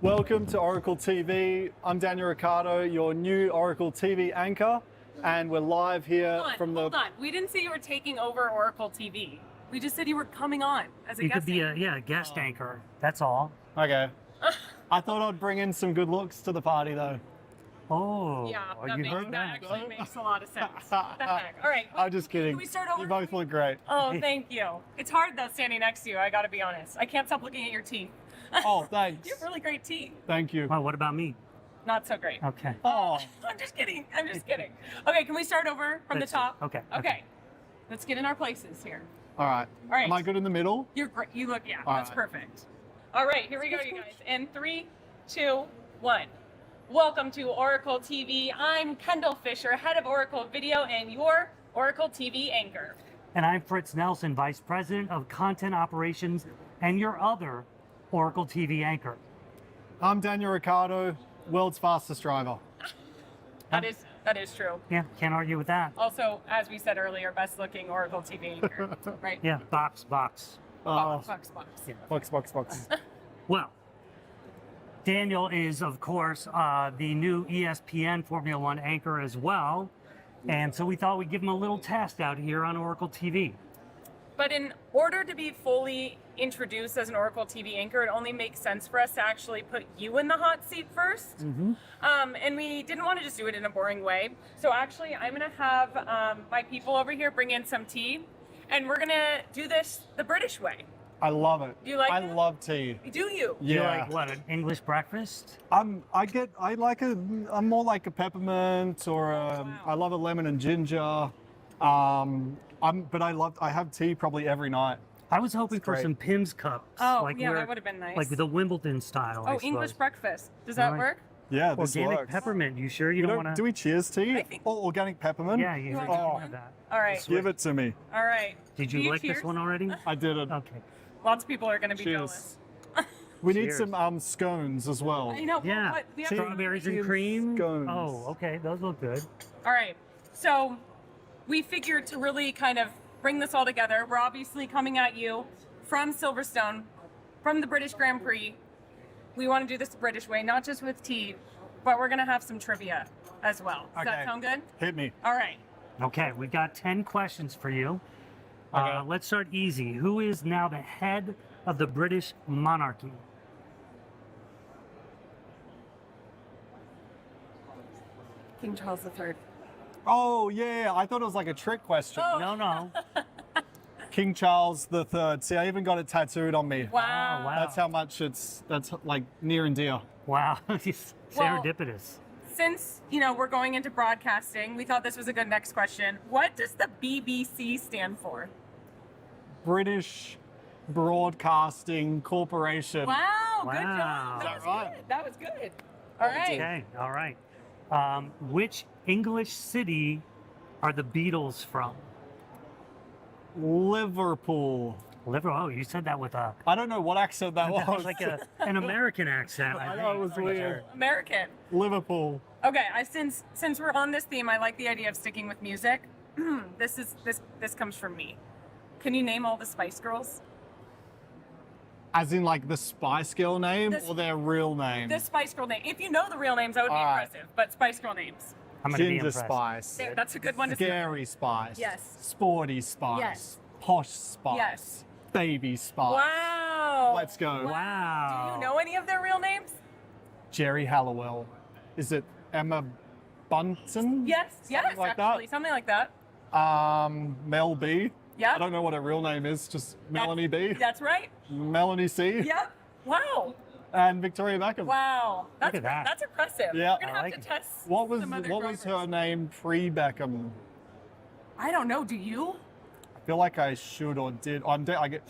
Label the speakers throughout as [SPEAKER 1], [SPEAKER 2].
[SPEAKER 1] Welcome to Oracle TV. I'm Daniel Ricciardo, your new Oracle TV anchor, and we're live here
[SPEAKER 2] Hold on. We didn't say you were taking over Oracle TV. We just said you were coming on as a
[SPEAKER 3] You
[SPEAKER 2] guest.
[SPEAKER 3] could be a guest anchor. That's all.
[SPEAKER 1] Okay. I thought I'd bring in some good looks to the party, though.
[SPEAKER 3] Oh,
[SPEAKER 2] Yeah,
[SPEAKER 3] are
[SPEAKER 2] that,
[SPEAKER 3] you
[SPEAKER 2] makes,
[SPEAKER 3] heard
[SPEAKER 2] that
[SPEAKER 3] that?
[SPEAKER 2] actually makes a lot of sense. What the heck? All right.
[SPEAKER 1] I'm just kidding.
[SPEAKER 2] Can we start over?
[SPEAKER 1] You both look great.
[SPEAKER 2] Oh, thank you. It's hard though standing next to you. I got to be honest. I can't stop looking at your teeth.
[SPEAKER 1] Oh, thanks.
[SPEAKER 2] You have really great teeth.
[SPEAKER 1] Thank you.
[SPEAKER 3] Well, what about me?
[SPEAKER 2] Not so great.
[SPEAKER 3] Okay.
[SPEAKER 1] Oh,
[SPEAKER 2] I'm just kidding. I'm just kidding. Okay, can we start over from
[SPEAKER 3] Let's
[SPEAKER 2] the top?
[SPEAKER 3] see. Okay.
[SPEAKER 2] Okay. Let's get in our places here.
[SPEAKER 1] all right.
[SPEAKER 2] All right.
[SPEAKER 1] Am I good in the middle?
[SPEAKER 2] You're great. You look, yeah,
[SPEAKER 1] All
[SPEAKER 2] that's
[SPEAKER 1] right.
[SPEAKER 2] perfect. All right, here we go, you guys. In 3, 2, 1. Welcome to Oracle TV. I'm Kendall Fisher, head of Oracle Video and your Oracle TV anchor.
[SPEAKER 3] And I'm Fritz Nelson, Vice President of Content Operations and your other Oracle TV anchor.
[SPEAKER 1] I'm Daniel Ricciardo, world's fastest driver.
[SPEAKER 2] That is true.
[SPEAKER 3] Yeah, can't argue with that.
[SPEAKER 2] Also, as we said earlier, best looking Oracle TV anchor, right?
[SPEAKER 3] Yeah, box.
[SPEAKER 2] Box.
[SPEAKER 3] Yeah.
[SPEAKER 1] Box.
[SPEAKER 3] Well, Daniel is, of course, the new ESPN Formula One anchor as well. And so we thought we'd give him a little test out here on Oracle TV.
[SPEAKER 2] But in order to be fully introduced as an Oracle TV anchor, it only makes sense for us to actually put you in the hot seat first.
[SPEAKER 3] Mm-hmm.
[SPEAKER 2] And we didn't want to just do it in a boring way. So actually, I'm going to have my people over here bring in some tea. And we're going to do this the British way.
[SPEAKER 1] I love it.
[SPEAKER 2] Do you like
[SPEAKER 1] I
[SPEAKER 2] it?
[SPEAKER 1] love tea.
[SPEAKER 2] Do you?
[SPEAKER 3] You
[SPEAKER 1] Yeah.
[SPEAKER 3] like what, an English breakfast?
[SPEAKER 1] I'm more like a peppermint or I love a lemon and ginger. But I have tea probably every night.
[SPEAKER 3] I was hoping for
[SPEAKER 1] great.
[SPEAKER 3] some Pimm's cups.
[SPEAKER 2] Oh,
[SPEAKER 3] like
[SPEAKER 2] yeah,
[SPEAKER 3] where-
[SPEAKER 2] that would have been nice.
[SPEAKER 3] Like the Wimbledon style. I
[SPEAKER 2] Oh, English
[SPEAKER 3] suppose.
[SPEAKER 2] breakfast. Does that
[SPEAKER 3] Right.
[SPEAKER 2] work?
[SPEAKER 1] Yeah, this
[SPEAKER 3] Organic
[SPEAKER 1] works.
[SPEAKER 3] peppermint. You sure you don't want
[SPEAKER 1] Do
[SPEAKER 3] to?
[SPEAKER 1] we cheers tea?
[SPEAKER 2] I think-
[SPEAKER 1] Oh, organic peppermint?
[SPEAKER 3] Yeah, you
[SPEAKER 2] want
[SPEAKER 3] don't
[SPEAKER 2] one?
[SPEAKER 3] have that.
[SPEAKER 2] All right.
[SPEAKER 1] Give it to me.
[SPEAKER 2] All right.
[SPEAKER 3] Did
[SPEAKER 2] Do
[SPEAKER 3] you like
[SPEAKER 2] cheers?
[SPEAKER 3] this one already?
[SPEAKER 1] I did it.
[SPEAKER 3] Okay.
[SPEAKER 2] Lots of people are going to be
[SPEAKER 1] Cheers.
[SPEAKER 2] jealous.
[SPEAKER 1] We need
[SPEAKER 3] Cheers.
[SPEAKER 1] some scones as well.
[SPEAKER 2] I know.
[SPEAKER 3] Yeah.
[SPEAKER 2] What? We have
[SPEAKER 3] Strawberries and
[SPEAKER 1] Cheers,
[SPEAKER 3] cream.
[SPEAKER 1] scones.
[SPEAKER 3] Oh, okay. Those look good.
[SPEAKER 2] All right. So we figured to really kind of bring this all together. We're obviously coming at you from Silverstone, from the British Grand Prix. We want to do this the British way, not just with tea, but we're going to have some trivia as well. Does that
[SPEAKER 1] Okay.
[SPEAKER 2] sound good?
[SPEAKER 1] Hit me.
[SPEAKER 2] All right.
[SPEAKER 3] Okay, we've got 10 questions for you.
[SPEAKER 1] Okay.
[SPEAKER 3] Let's start easy. Who is now the head of the British monarchy?
[SPEAKER 2] King Charles III.
[SPEAKER 1] Oh, yeah. I thought it was like a trick question.
[SPEAKER 2] Oh.
[SPEAKER 3] No.
[SPEAKER 1] King Charles III. See, I even got it tattooed on me.
[SPEAKER 2] Wow.
[SPEAKER 3] Oh, wow.
[SPEAKER 1] That's how much that's like near and dear.
[SPEAKER 3] Wow. Serendipitous.
[SPEAKER 2] Since, we're going into broadcasting, we thought this was a good next question. What does the BBC stand for?
[SPEAKER 1] British Broadcasting Corporation.
[SPEAKER 2] Wow, good
[SPEAKER 3] Wow.
[SPEAKER 2] job. That
[SPEAKER 1] Is
[SPEAKER 2] was
[SPEAKER 1] that right?
[SPEAKER 2] good. That was good. All right.
[SPEAKER 3] Okay, all right. Which English city are the Beatles from?
[SPEAKER 1] Liverpool.
[SPEAKER 3] Liverpool. Oh, you said that with a
[SPEAKER 1] I don't know what accent that
[SPEAKER 3] that
[SPEAKER 1] was.
[SPEAKER 3] was like an American accent.
[SPEAKER 1] I know, it was
[SPEAKER 3] think.
[SPEAKER 1] weird.
[SPEAKER 2] American.
[SPEAKER 1] Liverpool.
[SPEAKER 2] Okay, since we're on this theme, I like the idea of sticking with music. This comes from me. Can you name all the Spice Girls?
[SPEAKER 1] As in like the Spice Girl name
[SPEAKER 2] This-
[SPEAKER 1] or their real name?
[SPEAKER 2] The Spice Girl name. If you know the real names, that would be
[SPEAKER 1] All right.
[SPEAKER 2] impressive. But Spice Girl names.
[SPEAKER 3] I'm gonna be
[SPEAKER 1] Ginger
[SPEAKER 3] impressed.
[SPEAKER 1] Spice.
[SPEAKER 2] There, that's a good one to say.
[SPEAKER 1] Scary Spice.
[SPEAKER 2] Yes.
[SPEAKER 1] Sporty Spice.
[SPEAKER 2] Yes.
[SPEAKER 1] Posh Spice.
[SPEAKER 2] Yes.
[SPEAKER 1] Baby Spice.
[SPEAKER 2] Wow.
[SPEAKER 1] Let's go.
[SPEAKER 3] Wow.
[SPEAKER 2] Do you know any of their real names?
[SPEAKER 1] Jerry Halliwell. Is it Emma Bunton?
[SPEAKER 2] Yes. Yes.
[SPEAKER 1] like that?
[SPEAKER 2] Actually, something like that.
[SPEAKER 1] Mel B.
[SPEAKER 2] Yeah.
[SPEAKER 1] I don't know what her real name is, just Melanie B.
[SPEAKER 2] That's right.
[SPEAKER 1] Melanie C.
[SPEAKER 2] Yep. Wow.
[SPEAKER 1] And Victoria Beckham.
[SPEAKER 2] Wow. That's
[SPEAKER 3] at that.
[SPEAKER 2] That's impressive.
[SPEAKER 1] Yeah.
[SPEAKER 2] We're gonna
[SPEAKER 3] I
[SPEAKER 2] have
[SPEAKER 3] like
[SPEAKER 2] to
[SPEAKER 3] it.
[SPEAKER 2] test.
[SPEAKER 1] What was
[SPEAKER 2] some other
[SPEAKER 1] her
[SPEAKER 2] drivers.
[SPEAKER 1] name pre-Beckham?
[SPEAKER 2] I don't know. Do you?
[SPEAKER 1] I feel like I should or did. I get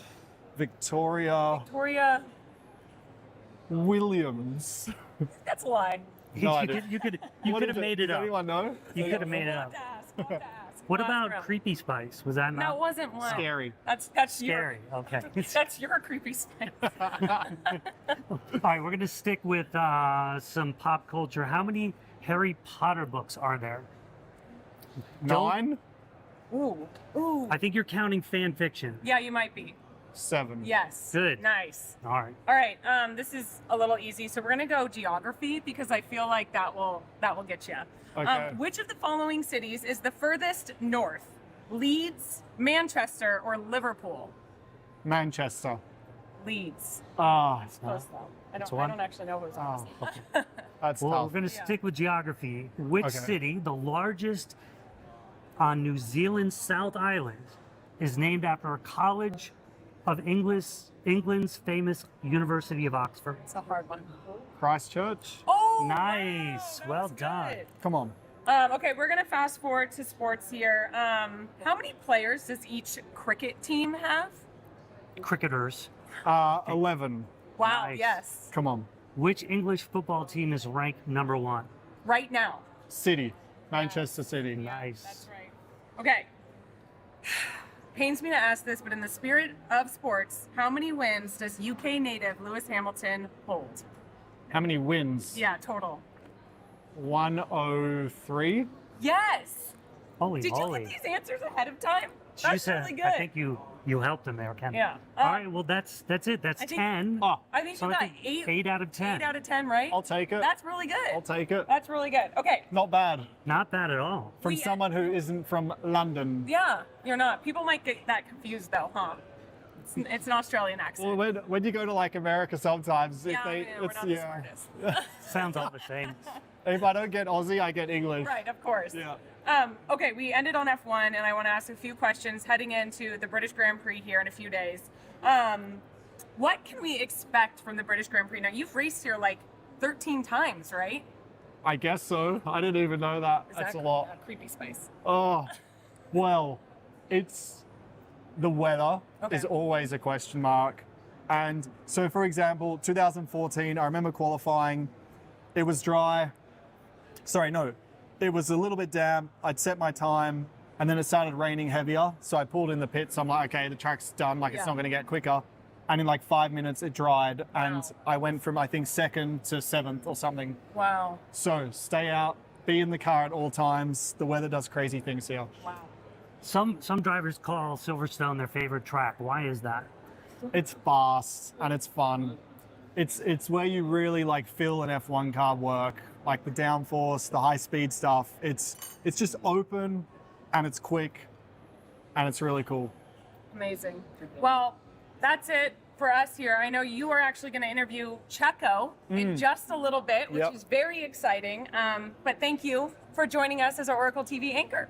[SPEAKER 1] Victoria
[SPEAKER 2] Victoria.
[SPEAKER 1] Williams.
[SPEAKER 2] That's a lie.
[SPEAKER 1] No, I
[SPEAKER 3] you
[SPEAKER 1] didn't.
[SPEAKER 3] could
[SPEAKER 1] What
[SPEAKER 3] have
[SPEAKER 1] is it?
[SPEAKER 3] made it
[SPEAKER 1] Does
[SPEAKER 3] up.
[SPEAKER 1] anyone know?
[SPEAKER 3] You could have made it
[SPEAKER 2] We'll
[SPEAKER 3] up.
[SPEAKER 2] have to ask. We'll have to ask.
[SPEAKER 3] What
[SPEAKER 2] Last
[SPEAKER 3] about
[SPEAKER 2] round.
[SPEAKER 3] Creepy Spice? Was that
[SPEAKER 2] That
[SPEAKER 3] not
[SPEAKER 2] wasn't one.
[SPEAKER 1] Scary.
[SPEAKER 2] That's
[SPEAKER 3] scary? Okay.
[SPEAKER 2] That's your creepy spice.
[SPEAKER 3] All right, we're gonna stick with some pop culture. How many Harry Potter books are there?
[SPEAKER 1] 9?
[SPEAKER 2] Ooh. Ooh.
[SPEAKER 3] I think you're counting fan fiction.
[SPEAKER 2] Yeah, you might be.
[SPEAKER 1] 7.
[SPEAKER 2] Yes.
[SPEAKER 3] Good.
[SPEAKER 2] Nice.
[SPEAKER 3] All right.
[SPEAKER 2] All right. This is a little easy, so we're gonna go geography because I feel like that will get you.
[SPEAKER 1] Okay.
[SPEAKER 2] Which of the following cities is the furthest north? Leeds, Manchester, or Liverpool?
[SPEAKER 1] Manchester.
[SPEAKER 2] Leeds.
[SPEAKER 1] Ah,
[SPEAKER 2] It's close though. I
[SPEAKER 3] That's
[SPEAKER 2] don't
[SPEAKER 3] one?
[SPEAKER 2] actually know who's
[SPEAKER 1] oh,
[SPEAKER 2] on.
[SPEAKER 1] okay. That's
[SPEAKER 3] Well,
[SPEAKER 1] tough.
[SPEAKER 3] we're going to
[SPEAKER 2] Yeah.
[SPEAKER 3] stick with geography. Which
[SPEAKER 1] Okay.
[SPEAKER 3] city, the largest on New Zealand's South Island, is named after a college of England's famous University of Oxford?
[SPEAKER 2] It's a hard one.
[SPEAKER 1] Christchurch.
[SPEAKER 2] Oh,
[SPEAKER 3] Nice.
[SPEAKER 2] wow,
[SPEAKER 3] Well
[SPEAKER 2] that was
[SPEAKER 3] done.
[SPEAKER 2] good.
[SPEAKER 1] Come on.
[SPEAKER 2] Okay, we're gonna fast forward to sports here. How many players does each cricket team have?
[SPEAKER 3] Cricketers.
[SPEAKER 1] 11.
[SPEAKER 2] Wow.
[SPEAKER 3] Nice.
[SPEAKER 2] Yes.
[SPEAKER 1] Come on.
[SPEAKER 3] Which English football team is ranked number 1?
[SPEAKER 2] Right now.
[SPEAKER 1] City. Manchester City.
[SPEAKER 3] Nice.
[SPEAKER 2] That's right. Okay. Pains me to ask this, but in the spirit of sports, how many wins does UK native Lewis Hamilton hold?
[SPEAKER 1] How many wins?
[SPEAKER 2] Yeah, total.
[SPEAKER 1] 103.
[SPEAKER 2] Yes.
[SPEAKER 3] Holy
[SPEAKER 2] Did you
[SPEAKER 3] moly.
[SPEAKER 2] get these answers ahead of time?
[SPEAKER 3] You
[SPEAKER 2] That's
[SPEAKER 3] said-
[SPEAKER 2] really good.
[SPEAKER 3] I think you helped him there, Ken.
[SPEAKER 2] Yeah.
[SPEAKER 3] All right, well, that's it. That's
[SPEAKER 2] I think-
[SPEAKER 3] 10.
[SPEAKER 1] Oh,
[SPEAKER 2] I think
[SPEAKER 3] So
[SPEAKER 2] you
[SPEAKER 3] I
[SPEAKER 2] got
[SPEAKER 3] think
[SPEAKER 2] 8
[SPEAKER 3] 8 out of 10.
[SPEAKER 2] 8 out of 10, right?
[SPEAKER 1] I'll take it.
[SPEAKER 2] That's really good.
[SPEAKER 1] I'll take it.
[SPEAKER 2] That's really good. Okay.
[SPEAKER 1] Not bad.
[SPEAKER 3] Not bad at all.
[SPEAKER 1] From
[SPEAKER 2] We-
[SPEAKER 1] someone who isn't from London.
[SPEAKER 2] Yeah, you're not. People might get that confused though, huh? It's an Australian accent.
[SPEAKER 1] Well, when you go to like America sometimes,
[SPEAKER 2] yeah,
[SPEAKER 1] if they,
[SPEAKER 2] man, we're
[SPEAKER 1] it's,
[SPEAKER 2] not
[SPEAKER 1] yeah.
[SPEAKER 2] the smartest.
[SPEAKER 3] Sounds all the same.
[SPEAKER 1] If I don't get Aussie, I get English.
[SPEAKER 2] Right, of course.
[SPEAKER 1] Yeah.
[SPEAKER 2] Okay, we ended on F1, and I want to ask a few questions heading into the British Grand Prix here in a few days. What can we expect from the British Grand Prix? Now, you've raced here like 13 times, right?
[SPEAKER 1] I guess so. I didn't even know that.
[SPEAKER 2] Is
[SPEAKER 1] That's
[SPEAKER 2] that
[SPEAKER 1] a lot.
[SPEAKER 2] Creepy spice.
[SPEAKER 1] Oh, well, it's the weather
[SPEAKER 2] Okay.
[SPEAKER 1] is always a question mark. And so, for example, 2014, I remember qualifying. It was dry. Sorry, no, it was a little bit damp. I'd set my time, and then it started raining heavier. So I pulled in the pits. I'm like, okay, the track's done. Like, it's
[SPEAKER 2] Yeah.
[SPEAKER 1] not going to get quicker. And in like 5 minutes, it dried, and
[SPEAKER 2] Wow.
[SPEAKER 1] I went from I think 2nd to 7th or something.
[SPEAKER 2] Wow.
[SPEAKER 1] So stay out, be in the car at all times. The weather does crazy things here.
[SPEAKER 2] Wow.
[SPEAKER 3] Some drivers call Silverstone their favorite track. Why is that?
[SPEAKER 1] It's fast and it's fun. It's where you really like feel an F1 car work, like the downforce, the high speed stuff. It's just open and it's quick and it's really cool.
[SPEAKER 2] Amazing. Well, that's it for us here. I know you are actually going to interview Checo in just a little bit, which
[SPEAKER 1] Yep.
[SPEAKER 2] is very exciting. But thank you for joining us as our Oracle TV anchor.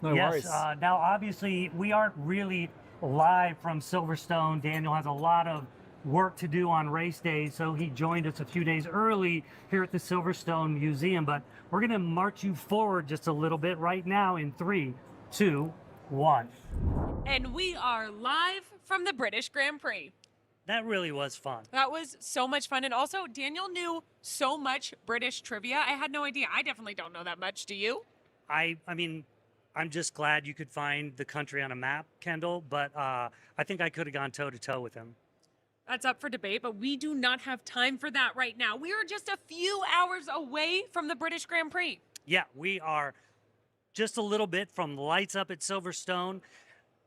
[SPEAKER 1] No
[SPEAKER 3] yes.
[SPEAKER 1] worries.
[SPEAKER 3] Now, obviously, we aren't really live from Silverstone. Daniel has a lot of work to do on race days, so he joined us a few days early here at the Silverstone Museum. But we're going to march you forward just a little bit right now in 3, 2, 1.
[SPEAKER 2] And we are live from the British Grand Prix.
[SPEAKER 3] That really was fun.
[SPEAKER 2] That was so much fun. And also, Daniel knew so much British trivia. I had no idea. I definitely don't know that much. Do you?
[SPEAKER 3] I mean, I'm just glad you could find the country on a map, Kendall, but I think I could have gone toe-to-toe with him.
[SPEAKER 2] That's up for debate, but we do not have time for that right now. We are just a few hours away from the British Grand Prix.
[SPEAKER 3] Yeah, we are just a little bit from lights up at Silverstone.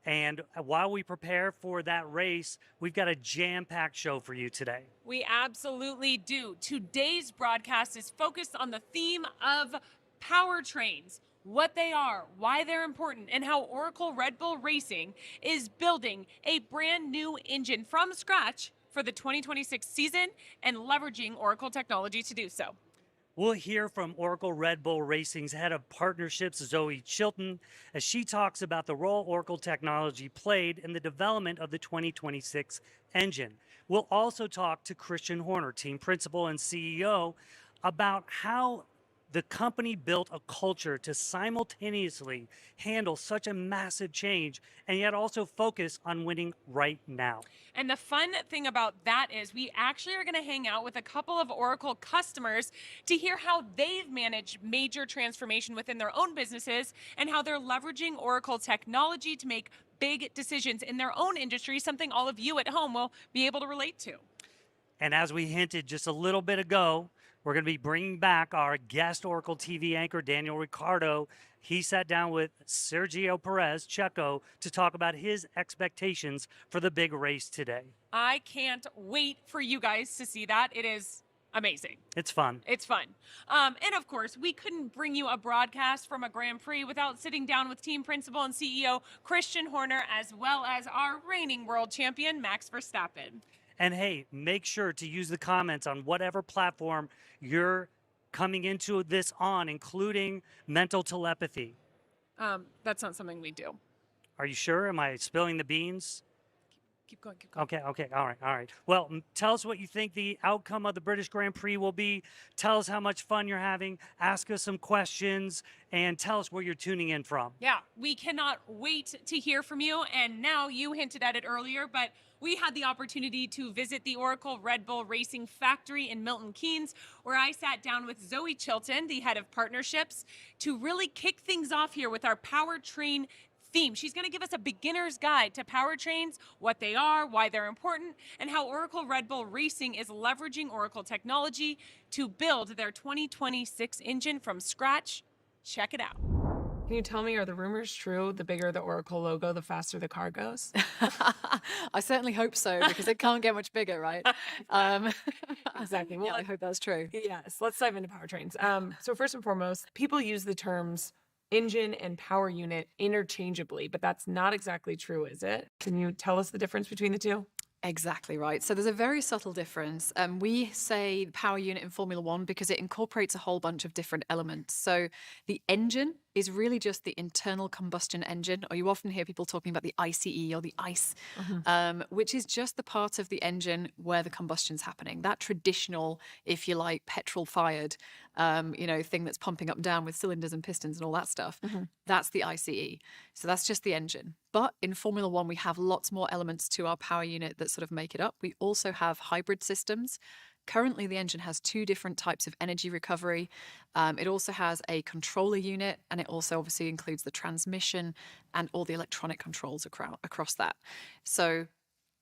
[SPEAKER 3] And while we prepare for that race, we've got a jam-packed show for you today.
[SPEAKER 2] We absolutely do. Today's broadcast is focused on the theme of powertrains, what they are, why they're important, and how Oracle Red Bull Racing is building a brand new engine from scratch for the 2026 season and leveraging Oracle technology to do so.
[SPEAKER 3] We'll hear from Oracle Red Bull Racing's head of partnerships, Zoe Chilton, as she talks about the role Oracle technology played in the development of the 2026 engine. We'll also talk to Christian Horner, team principal and CEO, about how the company built a culture to simultaneously handle such a massive change and yet also focus on winning right now.
[SPEAKER 2] And the fun thing about that is we actually are going to hang out with a couple of Oracle customers to hear how they've managed major transformation within their own businesses and how they're leveraging Oracle technology to make big decisions in their own industry, something all of you at home will be able to relate to.
[SPEAKER 3] And as we hinted just a little bit ago, We're going to be bringing back our guest Oracle TV anchor, Daniel Ricciardo. He sat down with Sergio Perez, Checo, to talk about his expectations for the big race today.
[SPEAKER 2] I can't wait for you guys to see that. It is amazing.
[SPEAKER 3] It's fun.
[SPEAKER 2] It's fun. And of course, we couldn't bring you a broadcast from a Grand Prix without sitting down with team principal and CEO Christian Horner, as well as our reigning world champion, Max Verstappen.
[SPEAKER 3] And hey, make sure to use the comments on whatever platform you're coming into this on, including mental telepathy.
[SPEAKER 2] That's not something we do.
[SPEAKER 3] Are you sure? Am I spilling the beans?
[SPEAKER 2] Keep going, keep going.
[SPEAKER 3] Okay, all right. Well, tell us what you think the outcome of the British Grand Prix will be. Tell us how much fun you're having. Ask us some questions and tell us where you're tuning in from.
[SPEAKER 2] Yeah, we cannot wait to hear from you. And now you hinted at it earlier, but we had the opportunity to visit the Oracle Red Bull Racing factory in Milton Keynes, where I sat down with Zoe Chilton, the head of partnerships, to really kick things off here with our powertrain theme. She's going to give us a beginner's guide to powertrains, what they are, why they're important, and how Oracle Red Bull Racing is leveraging Oracle technology to build their 2026 engine from scratch. Check it out. Can you tell me, are the rumors true? The bigger the Oracle logo, the faster the car goes?
[SPEAKER 4] I certainly hope so, because it can't get much bigger, right?
[SPEAKER 2] Exactly.
[SPEAKER 4] Well, I hope that's true.
[SPEAKER 2] Yes, let's dive into powertrains. So first and foremost, people use the terms engine and power unit interchangeably, but that's not exactly true, is it? Can you tell us the difference between the two?
[SPEAKER 4] Exactly right. So there's a very subtle difference. We say power unit in Formula One because it incorporates a whole bunch of different elements. So the engine is really just the internal combustion engine, or you often hear people talking about the ICE or the ICE, which is just the part of the engine where the combustion's happening. That traditional, if you like, petrol-fired, thing that's pumping up and down with cylinders and pistons and all that stuff. That's the ICE. So that's just the engine. But in Formula One, we have lots more elements to our power unit that sort of make it up. We also have hybrid systems. Currently, the engine has two different types of energy recovery. It also has a controller unit, and it also obviously includes the transmission and all the electronic controls across that. So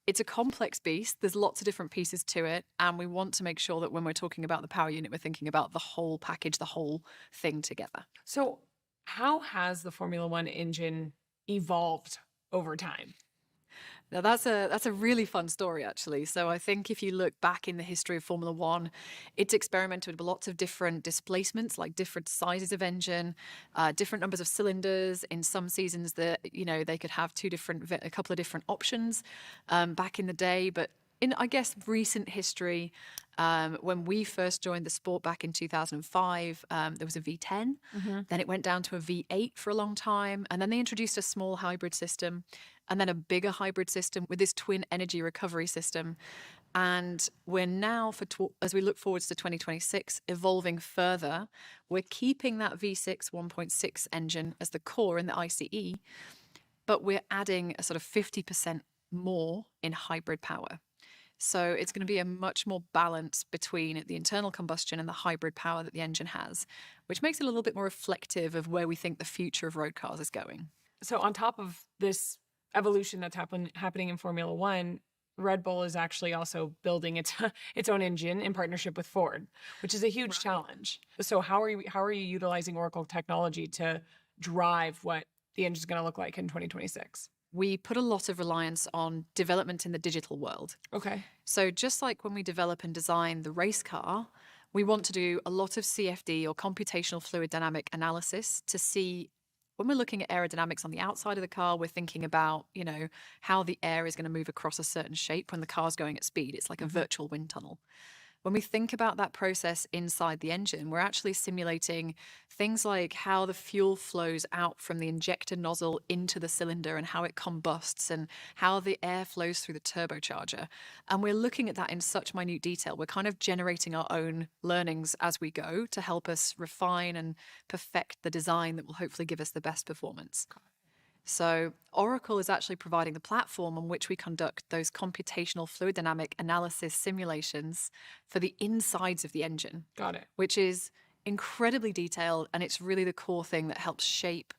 [SPEAKER 4] it's a complex beast. There's lots of different pieces to it, and we want to make sure that when we're talking about the power unit, we're thinking about the whole package, the whole thing together.
[SPEAKER 2] So how has the Formula One engine evolved over time?
[SPEAKER 4] Now, that's a really fun story, actually. So I think if you look back in the history of Formula One, it's experimented with lots of different displacements, like different sizes of engine, different numbers of cylinders. In some seasons, they could have a couple of different options back in the day. But in, I guess, recent history, when we first joined the sport back in 2005, there was a V10. Then it went down to a V8 for a long time. And then they introduced a small hybrid system and then a bigger hybrid system with this twin energy recovery system. And we're now, as we look forwards to 2026, evolving further. We're keeping that V6 1.6 engine as the core in the ICE, but we're adding a sort of 50% more in hybrid power. So it's going to be a much more balance between the internal combustion and the hybrid power that the engine has, which makes it a little bit more reflective of where we think the future of road cars is going.
[SPEAKER 2] So on top of this evolution that's happening in Formula One, Red Bull is actually also building its own engine in partnership with Ford, which is a huge challenge. So how are you utilizing Oracle technology to drive what the engine is going to look like in 2026?
[SPEAKER 4] We put a lot of reliance on development in the digital world.
[SPEAKER 2] Okay.
[SPEAKER 4] So just like when we develop and design the race car, we want to do a lot of CFD or computational fluid dynamic analysis to see when we're looking at aerodynamics on the outside of the car, we're thinking about, how the air is going to move across a certain shape when the car's going at speed. It's like a virtual wind tunnel. When we think about that process inside the engine, we're actually simulating things like how the fuel flows out from the injector nozzle into the cylinder and how it combusts and how the air flows through the turbocharger. And we're looking at that in such minute detail. We're kind of generating our own learnings as we go to help us refine and perfect the design that will hopefully give us the best performance. So Oracle is actually providing the platform on which we conduct those computational fluid dynamic analysis simulations for the insides of the engine.
[SPEAKER 2] Got it.
[SPEAKER 4] Which is incredibly detailed, and it's really the core thing that helps shape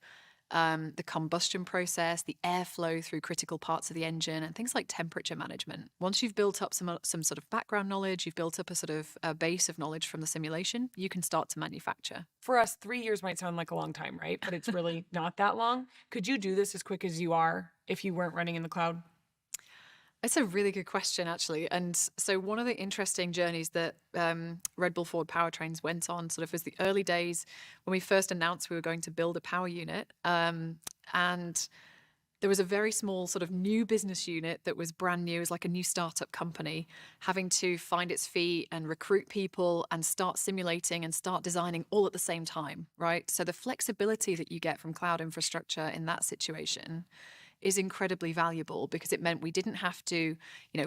[SPEAKER 4] the combustion process, the airflow through critical parts of the engine, and things like temperature management. Once you've built up some sort of background knowledge, you've built up a sort of a base of knowledge from the simulation, you can start to manufacture.
[SPEAKER 2] For us, 3 years might sound like a long time, right? But it's really not that long. Could you do this as quick as you are if you weren't running in the cloud?
[SPEAKER 4] It's a really good question, actually. And so one of the interesting journeys that Red Bull Forward Powertrains went on sort of was the early days when we first announced we were going to build a power unit. And there was a very small sort of new business unit that was brand new, as like a new startup company, having to find its feet and recruit people and start simulating and start designing all at the same time, right? So the flexibility that you get from cloud infrastructure in that situation is incredibly valuable, because it meant we didn't have to,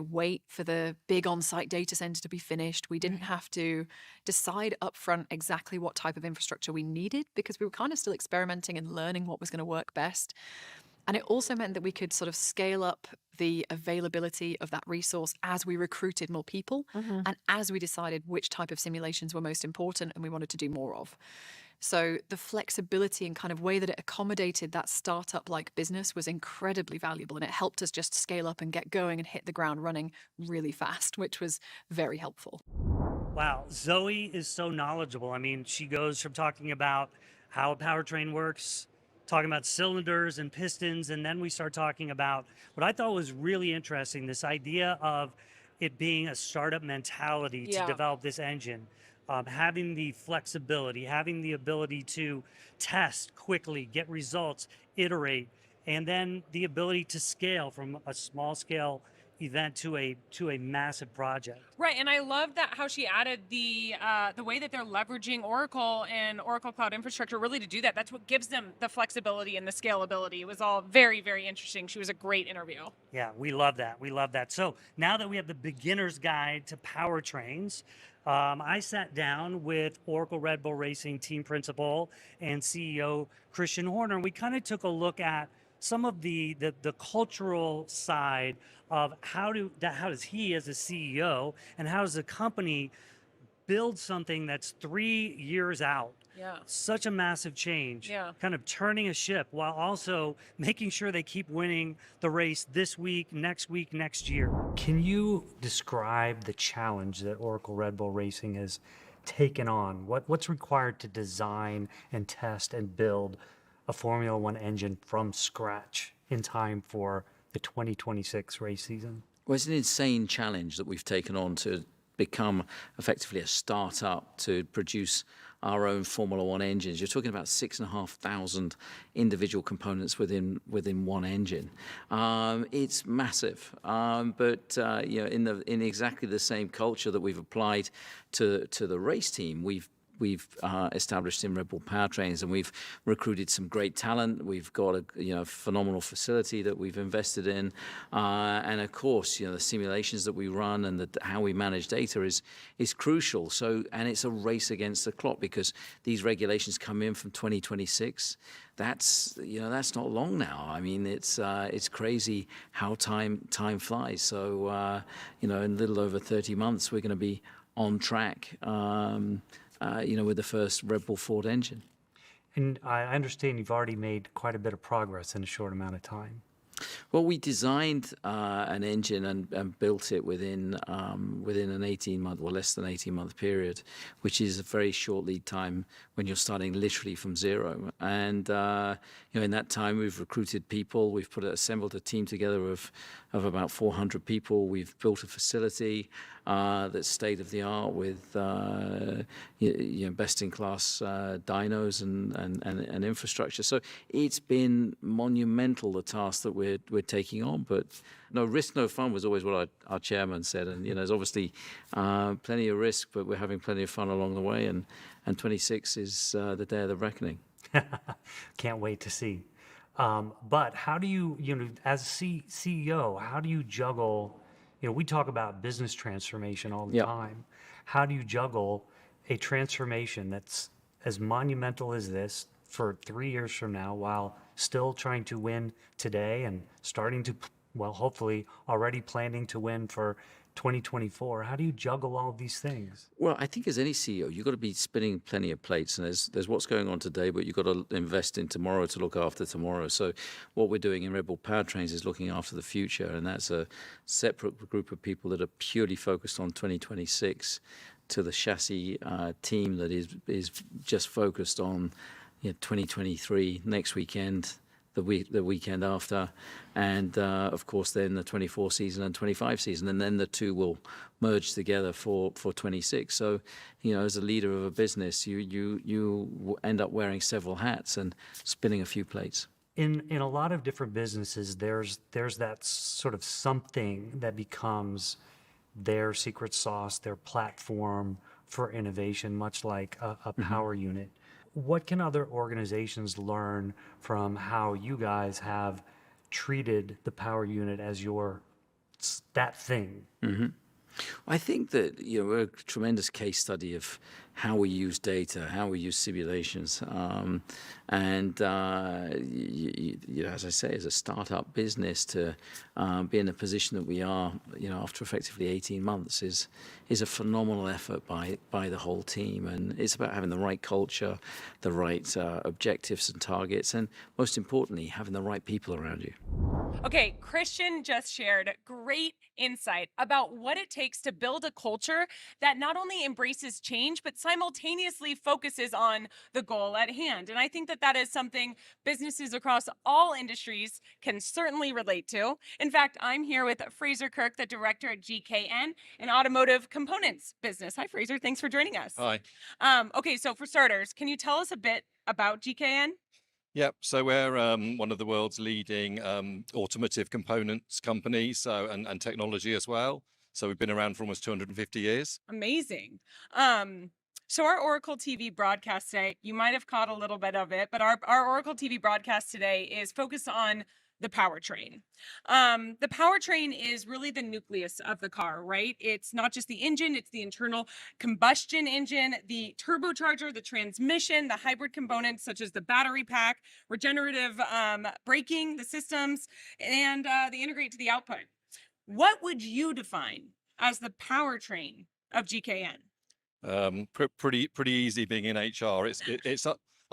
[SPEAKER 4] wait for the big on-site data center to be finished. We didn't have to decide upfront exactly what type of infrastructure we needed, because we were kind of still experimenting and learning what was going to work best. And it also meant that we could sort of scale up the availability of that resource as we recruited more people and as we decided which type of simulations were most important and we wanted to do more of. So the flexibility and kind of way that it accommodated that startup-like business was incredibly valuable, and it helped us just scale up and get going and hit the ground running really fast, which was very helpful.
[SPEAKER 3] Wow, Zoe is so knowledgeable. I mean, she goes from talking about how a powertrain works, talking about cylinders and pistons, and then we start talking about what I thought was really interesting, this idea of it being a startup mentality to develop this engine. Having the flexibility, having the ability to test quickly, get results, iterate, and then the ability to scale from a small scale event to a massive project.
[SPEAKER 2] Right, and I love that how she added the way that they're leveraging Oracle and Oracle Cloud Infrastructure really to do that. That's what gives them the flexibility and the scalability. It was all very, very interesting. She was a great interview.
[SPEAKER 3] Yeah, we love that. We love that. So now that we have the beginner's guide to powertrains, I sat down with Oracle Red Bull Racing team principal and CEO Christian Horner. We kind of took a look at some of the cultural side of how does he as a CEO and how does the company build something that's 3 years out.
[SPEAKER 2] Yeah.
[SPEAKER 3] Such a massive change.
[SPEAKER 2] Yeah.
[SPEAKER 3] Kind of turning a ship while also making sure they keep winning the race this week, next year. Can you describe the challenge that Oracle Red Bull Racing has taken on? What's required to design and test and build a Formula One engine from scratch in time for the 2026 race season?
[SPEAKER 5] Well, it's an insane challenge that we've taken on to become effectively a startup to produce our own Formula One engines. You're talking about 6,500 individual components within one engine. It's massive, but in exactly the same culture that we've applied to the race team, we've established in Red Bull Powertrains, and we've recruited some great talent. We've got a phenomenal facility that we've invested in, and of course, the simulations that we run and how we manage data is crucial. So, and it's a race against the clock because these regulations come in from 2026. That's not long now. I mean, it's crazy how time flies. So, in a little over 30 months, we're going to be on track. With the first Red Bull Ford engine.
[SPEAKER 3] And I understand you've already made quite a bit of progress in a short amount of time.
[SPEAKER 5] Well, we designed an engine and built it within an 18-month or less than 18-month period, which is a very short lead time when you're starting literally from zero. And in that time, we've recruited people. We've assembled a team together of about 400 people. We've built a facility that's state of the art with best in class dynos and infrastructure. So it's been monumental, the task that we're taking on. But no risk, no fun was always what our chairman said. And there's obviously plenty of risk, but we're having plenty of fun along the way. And 26 is the day of the reckoning.
[SPEAKER 3] Can't wait to see. But how do you, as CEO, how do you juggle? We talk about business transformation all the time. How do you juggle a transformation that's as monumental as this for 3 years from now while still trying to win today and starting to, hopefully already planning to win for 2024. How do you juggle all of these things?
[SPEAKER 5] Well, I think as any CEO, you've got to be spinning plenty of plates, and there's what's going on today, but you've got to invest in tomorrow to look after tomorrow. So what we're doing in Red Bull Powertrains is looking after the future, and that's a separate group of people that are purely focused on 2026 to the chassis team that is just focused on 2023 next weekend, the weekend after, and of course then the 24 season and 25 season, and then the two will merge together for 26. So, as a leader of a business, you end up wearing several hats and spinning a few plates.
[SPEAKER 3] In a lot of different businesses, there's that sort of something that becomes their secret sauce, their platform for innovation, much like a power unit. What can other organizations learn from how you guys have treated the power unit as that thing?
[SPEAKER 5] I think that we're a tremendous case study of how we use data, how we use simulations, and as I say, as a startup business, to be in the position that we are, after effectively 18 months, is a phenomenal effort by the whole team, and it's about having the right culture, the right objectives and targets, and most importantly, having the right people around you.
[SPEAKER 2] Okay, Christian just shared great insight about what it takes to build a culture that not only embraces change, but simultaneously focuses on the goal at hand. And I think that is something businesses across all industries can certainly relate to. In fact, I'm here with Fraser Kirk, the director at GKN, an automotive components business. Hi, Fraser. Thanks for joining us.
[SPEAKER 6] Hi.
[SPEAKER 2] Okay, so for starters, can you tell us a bit about GKN?
[SPEAKER 6] Yep. So we're one of the world's leading automotive components companies, and technology as well. So we've been around for almost 250 years.
[SPEAKER 2] Amazing. So our Oracle TV broadcast today, you might have caught a little bit of it, but our Oracle TV broadcast today is focused on the powertrain. The powertrain is really the nucleus of the car, right? It's not just the engine, it's the internal combustion engine, the turbocharger, the transmission, the hybrid components such as the battery pack, regenerative braking, the systems, and the integrate to the output. What would you define as the powertrain of GKN?
[SPEAKER 6] Pretty easy being in HR. It's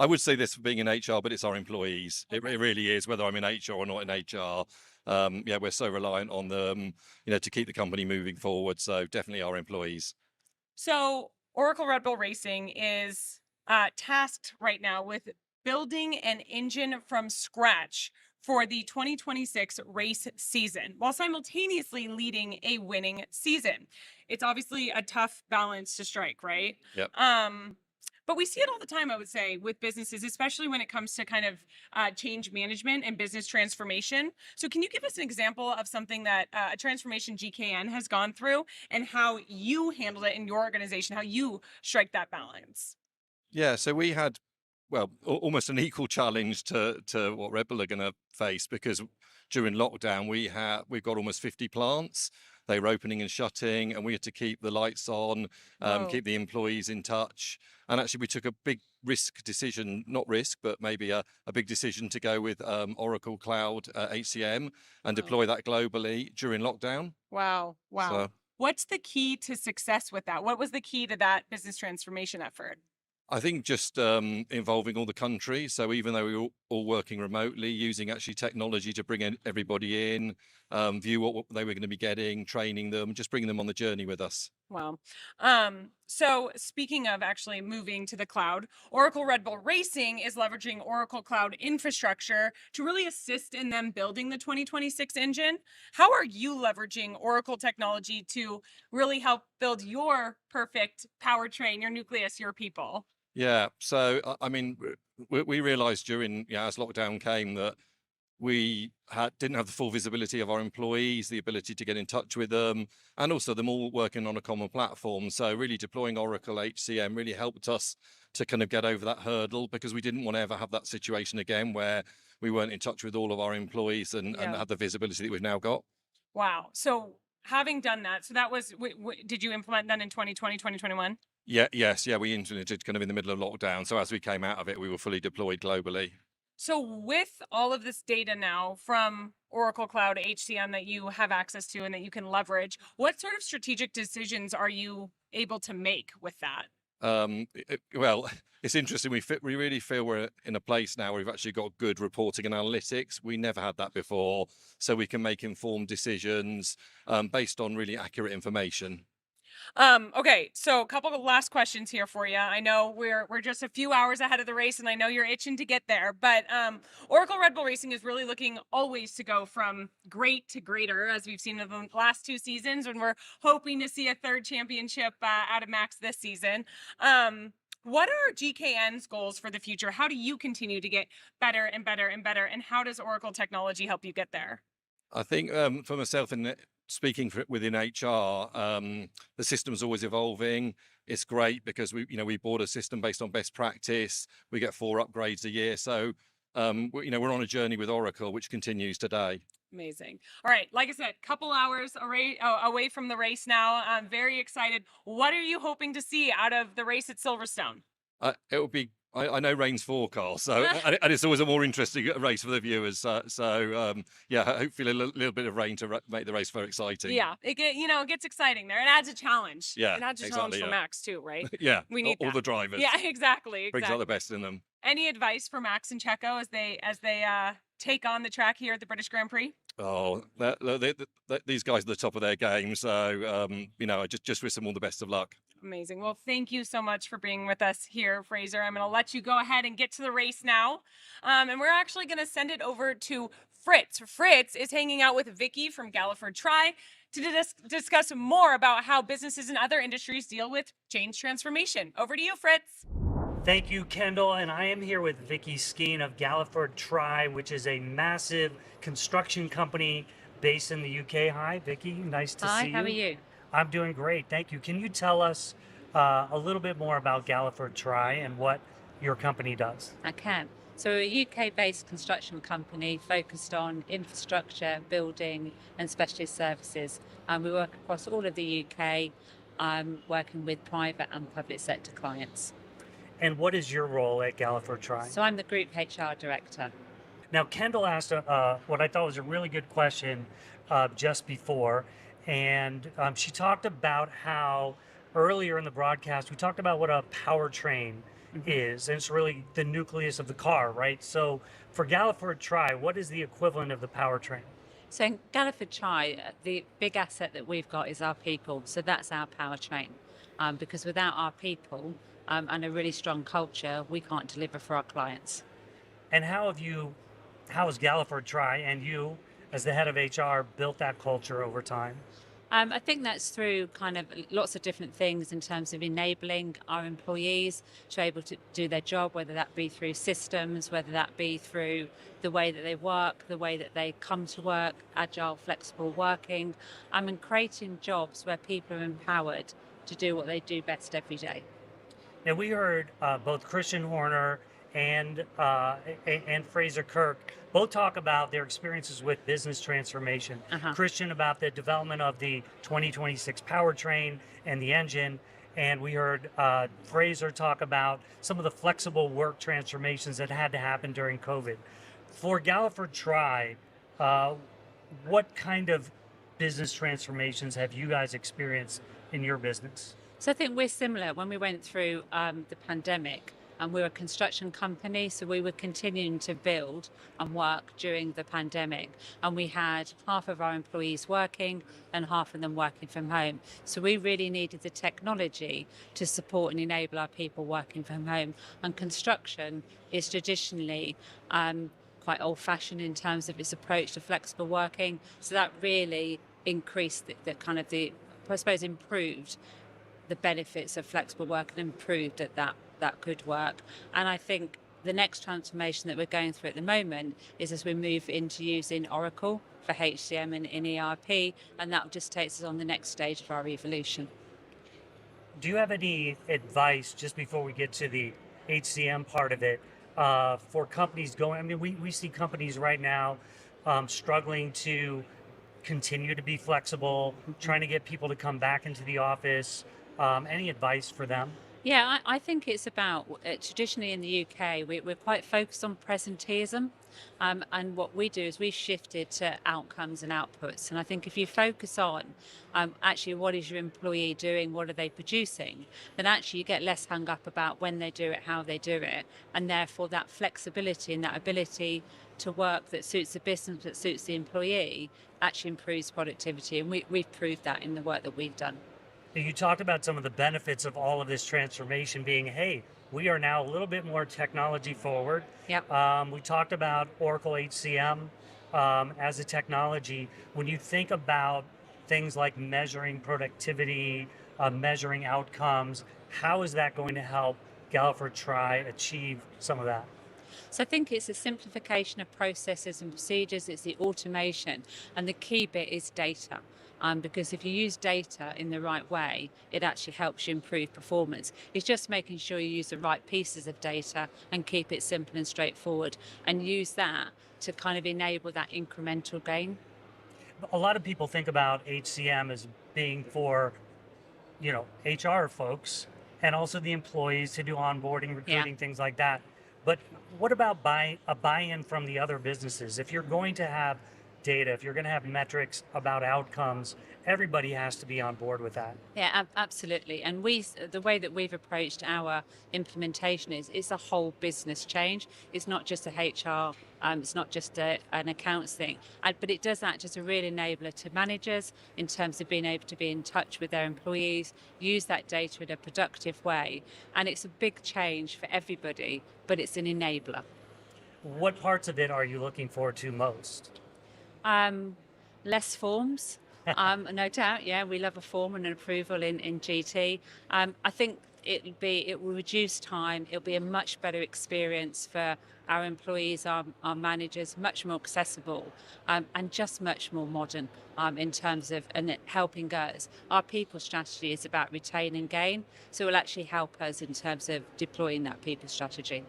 [SPEAKER 6] I would say this for being in HR, but it's our employees.
[SPEAKER 2] Okay.
[SPEAKER 6] It really is, whether I'm in HR or not in HR. We're so reliant on them, to keep the company moving forward. So definitely our employees.
[SPEAKER 2] So Oracle Red Bull Racing is tasked right now with building an engine from scratch for the 2026 race season, while simultaneously leading a winning season. It's obviously a tough balance to strike, right?
[SPEAKER 6] Yep.
[SPEAKER 2] But we see it all the time, I would say, with businesses, especially when it comes to kind of change management and business transformation. So can you give us an example of something that a transformation GKN has gone through and how you handled it in your organization, how you strike that balance?
[SPEAKER 6] Yeah. So we had, almost an equal challenge to what Red Bull are going to face, because during lockdown we've got almost 50 plants. They were opening and shutting, and we had to keep the lights on, keep the employees in touch. And actually, we took a big but maybe a big decision to go with Oracle Cloud HCM and deploy that globally during lockdown.
[SPEAKER 2] Wow.
[SPEAKER 6] So,
[SPEAKER 2] What's the key to success with that? What was the key to that business transformation effort?
[SPEAKER 6] I think just involving all the country. So even though we were all working remotely, using actually technology to bring everybody in, view what they were going to be getting, training them, just bringing them on the journey with us.
[SPEAKER 2] Wow. So speaking of actually moving to the cloud, Oracle Red Bull Racing is leveraging Oracle Cloud infrastructure to really assist in them building the 2026 engine. How are you leveraging Oracle technology to really help build your perfect powertrain, your nucleus, your people?
[SPEAKER 6] Yeah. So, I mean, we realized during, as lockdown came, that we didn't have the full visibility of our employees, the ability to get in touch with them, and also them all working on a common platform. So really deploying Oracle HCM really helped us to kind of get over that hurdle, because we didn't want to ever have that situation again where we weren't in touch with all of our employees and had the visibility that we've now got.
[SPEAKER 2] Wow. So having done that, so that was, did you implement that in 2020, 2021?
[SPEAKER 6] Yes. We implemented kind of in the middle of lockdown. So as we came out of it, we were fully deployed globally.
[SPEAKER 2] So with all of this data now from Oracle Cloud HCM that you have access to and that you can leverage, what sort of strategic decisions are you able to make with that?
[SPEAKER 6] Well, it's interesting. We really feel we're in a place now where we've actually got good reporting and analytics. We never had that before, so we can make informed decisions based on really accurate information.
[SPEAKER 2] Okay, so a couple of last questions here for you. I know we're just a few hours ahead of the race, and I know you're itching to get there. But Oracle Red Bull Racing is really looking always to go from great to greater, as we've seen in the last 2 seasons, and we're hoping to see a third championship out of Max this season. What are GKN's goals for the future? How do you continue to get better and better and better? And how does Oracle technology help you get there?
[SPEAKER 6] I think for myself and speaking within HR, the system's always evolving. It's great because we bought a system based on best practice. We get 4 upgrades a year, so we're on a journey with Oracle, which continues today.
[SPEAKER 2] Amazing. All right, like I said, couple hours away from the race now. I'm very excited. What are you hoping to see out of the race at Silverstone?
[SPEAKER 6] It will be. I know rain's forecast, so and it's always a more interesting race for the viewers. Yeah, hopefully a little bit of rain to make the race very exciting.
[SPEAKER 2] Yeah, it gets exciting there. It adds a challenge.
[SPEAKER 6] Yeah,
[SPEAKER 2] it adds a challenge
[SPEAKER 6] exactly,
[SPEAKER 2] for
[SPEAKER 6] yeah.
[SPEAKER 2] Max too, right?
[SPEAKER 6] Yeah,
[SPEAKER 2] We need
[SPEAKER 6] all
[SPEAKER 2] that.
[SPEAKER 6] the drivers.
[SPEAKER 2] Yeah, exactly.
[SPEAKER 6] Brings out the best in them.
[SPEAKER 2] Any advice for Max and Checo as they take on the track here at the British Grand Prix?
[SPEAKER 6] Oh, these guys are the top of their game, so I just wish them all the best of luck.
[SPEAKER 2] Amazing. Well, thank you so much for being with us here, Fraser. I'm going to let you go ahead and get to the race now. And we're actually going to send it over to Fritz. Fritz is hanging out with Vicky from Galliford Try to discuss more about how businesses in other industries deal with change transformation. Over to you, Fritz.
[SPEAKER 3] Thank you, Kendall. And I am here with Vicky Skeen of Galliford Try, which is a massive construction company based in the UK. Hi, Vicky. Nice to see you.
[SPEAKER 7] Hi, how are you?
[SPEAKER 3] I'm doing great. Thank you. Can you tell us a little bit more about Galliford Try and what your company does?
[SPEAKER 7] I can. So we're a UK-based construction company focused on infrastructure, building and specialist services. We work across all of the UK, working with private and public sector clients.
[SPEAKER 3] And what is your role at Galliford Try?
[SPEAKER 7] So I'm the Group HR Director.
[SPEAKER 3] Now, Kendall asked what I thought was a really good question just before. And she talked about how earlier in the broadcast, we talked about what a powertrain is. And it's really the nucleus of the car, right? So for Galliford Try, what is the equivalent of the powertrain?
[SPEAKER 7] So in Galliford Try, the big asset that we've got is our people. So that's our powertrain. Because without our people and a really strong culture, we can't deliver for our clients.
[SPEAKER 3] And how has Galliford Try and you, as the head of HR, built that culture over time?
[SPEAKER 7] I think that's through kind of lots of different things in terms of enabling our employees to be able to do their job, whether that be through systems, whether that be through the way that they work, the way that they come to work, agile, flexible working, and creating jobs where people are empowered to do what they do best every day.
[SPEAKER 3] Now, we heard both Christian Horner and Fraser Kirk both talk about their experiences with business transformation. Christian about the development of the 2026 powertrain and the engine, and we heard Fraser talk about some of the flexible work transformations that had to happen during COVID. For Galliford Try, what kind of business transformations have you guys experienced in your business?
[SPEAKER 7] So I think we're similar. When we went through the pandemic, and we're a construction company, so we were continuing to build and work during the pandemic. And we had half of our employees working and half of them working from home. So we really needed the technology to support and enable our people working from home. And construction is traditionally quite old-fashioned in terms of its approach to flexible working. So that really increased improved the benefits of flexible work and improved at that could work. And I think the next transformation that we're going through at the moment is as we move into using Oracle for HCM and in ERP, and that just takes us on the next stage of our evolution.
[SPEAKER 3] Do you have any advice, just before we get to the HCM part of it, for companies going? I mean, we see companies right now struggling to continue to be flexible, trying to get people to come back into the office. Any advice for them?
[SPEAKER 7] Yeah, I think it's about traditionally in the UK, we're quite focused on presenteeism. And what we do is we've shifted to outcomes and outputs. And I think if you focus on actually what is your employee doing, what are they producing, then actually you get less hung up about when they do it, how they do it. And therefore that flexibility and that ability to work that suits the business, that suits the employee, actually improves productivity. And we've proved that in the work that we've done.
[SPEAKER 3] You talked about some of the benefits of all of this transformation being, hey, we are now a little bit more technology forward.
[SPEAKER 7] Yep.
[SPEAKER 3] We talked about Oracle HCM as a technology. When you think about things like measuring productivity, measuring outcomes, how is that going to help Galliford Try achieve some of that?
[SPEAKER 7] So I think it's a simplification of processes and procedures, it's the automation, and the key bit is data. Because if you use data in the right way, it actually helps you improve performance. It's just making sure you use the right pieces of data and keep it simple and straightforward, and use that to kind of enable that incremental gain.
[SPEAKER 3] A lot of people think about HCM as being for, HR folks and also the employees to do onboarding, recruiting, things like that. But what about a buy-in from the other businesses? If you're going to have data, if you're going to have metrics about outcomes, everybody has to be on board with that.
[SPEAKER 7] Yeah, absolutely. And the way that we've approached our implementation is it's a whole business change. It's not just a HR, it's not just an accounts thing, but it does act as a real enabler to managers in terms of being able to be in touch with their employees, use that data in a productive way. And it's a big change for everybody, but it's an enabler.
[SPEAKER 3] What parts of it are you looking forward to most?
[SPEAKER 7] Less forms, no doubt. Yeah, we love a form and an approval in GT. I think it will reduce time. It'll be a much better experience for our employees, our managers, much more accessible, and just much more modern in terms of helping us. Our people strategy is about retain and gain, so it will actually help us in terms of deploying that people strategy.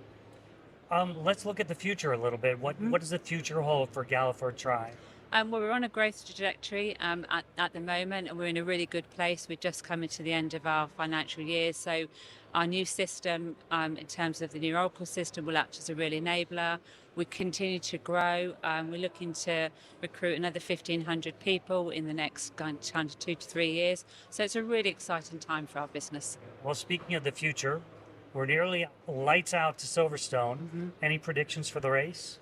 [SPEAKER 3] Let's look at the future a little bit. What does the future hold for Galliford Try?
[SPEAKER 7] Well, we're on a growth trajectory at the moment, and we're in a really good place. We're just coming to the end of our financial year, so our new system, in terms of the new Oracle system, will act as a real enabler. We continue to grow. We're looking to recruit another 1,500 people in the next kind of 2 to 3 years. So it's a really exciting time for our business.
[SPEAKER 3] Well, speaking of the future, we're nearly lights out to Silverstone. Any predictions for the race?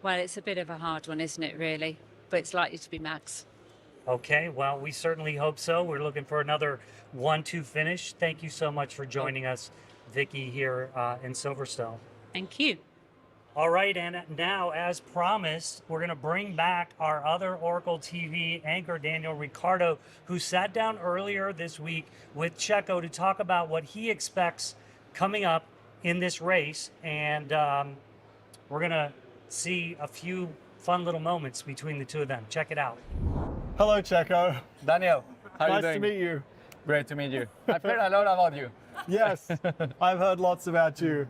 [SPEAKER 7] Well, it's a bit of a hard one, isn't it, really? But it's likely to be Max.
[SPEAKER 3] Okay, well, we certainly hope so. We're looking for another 1-2 finish. Thank you so much for joining us, Vicky, here in Silverstone.
[SPEAKER 7] Thank you.
[SPEAKER 3] All right, and now, as promised, we're going to bring back our other Oracle TV anchor, Daniel Ricciardo, who sat down earlier this week with Checo to talk about what he expects coming up in this race. And we're going to see a few fun little moments between the two of them. Check it out.
[SPEAKER 1] Hello, Checo.
[SPEAKER 8] Daniel, how are you
[SPEAKER 1] Nice
[SPEAKER 8] doing?
[SPEAKER 1] to meet you.
[SPEAKER 8] Great to meet you. I've heard a lot about you.
[SPEAKER 1] Yes, I've heard lots about you.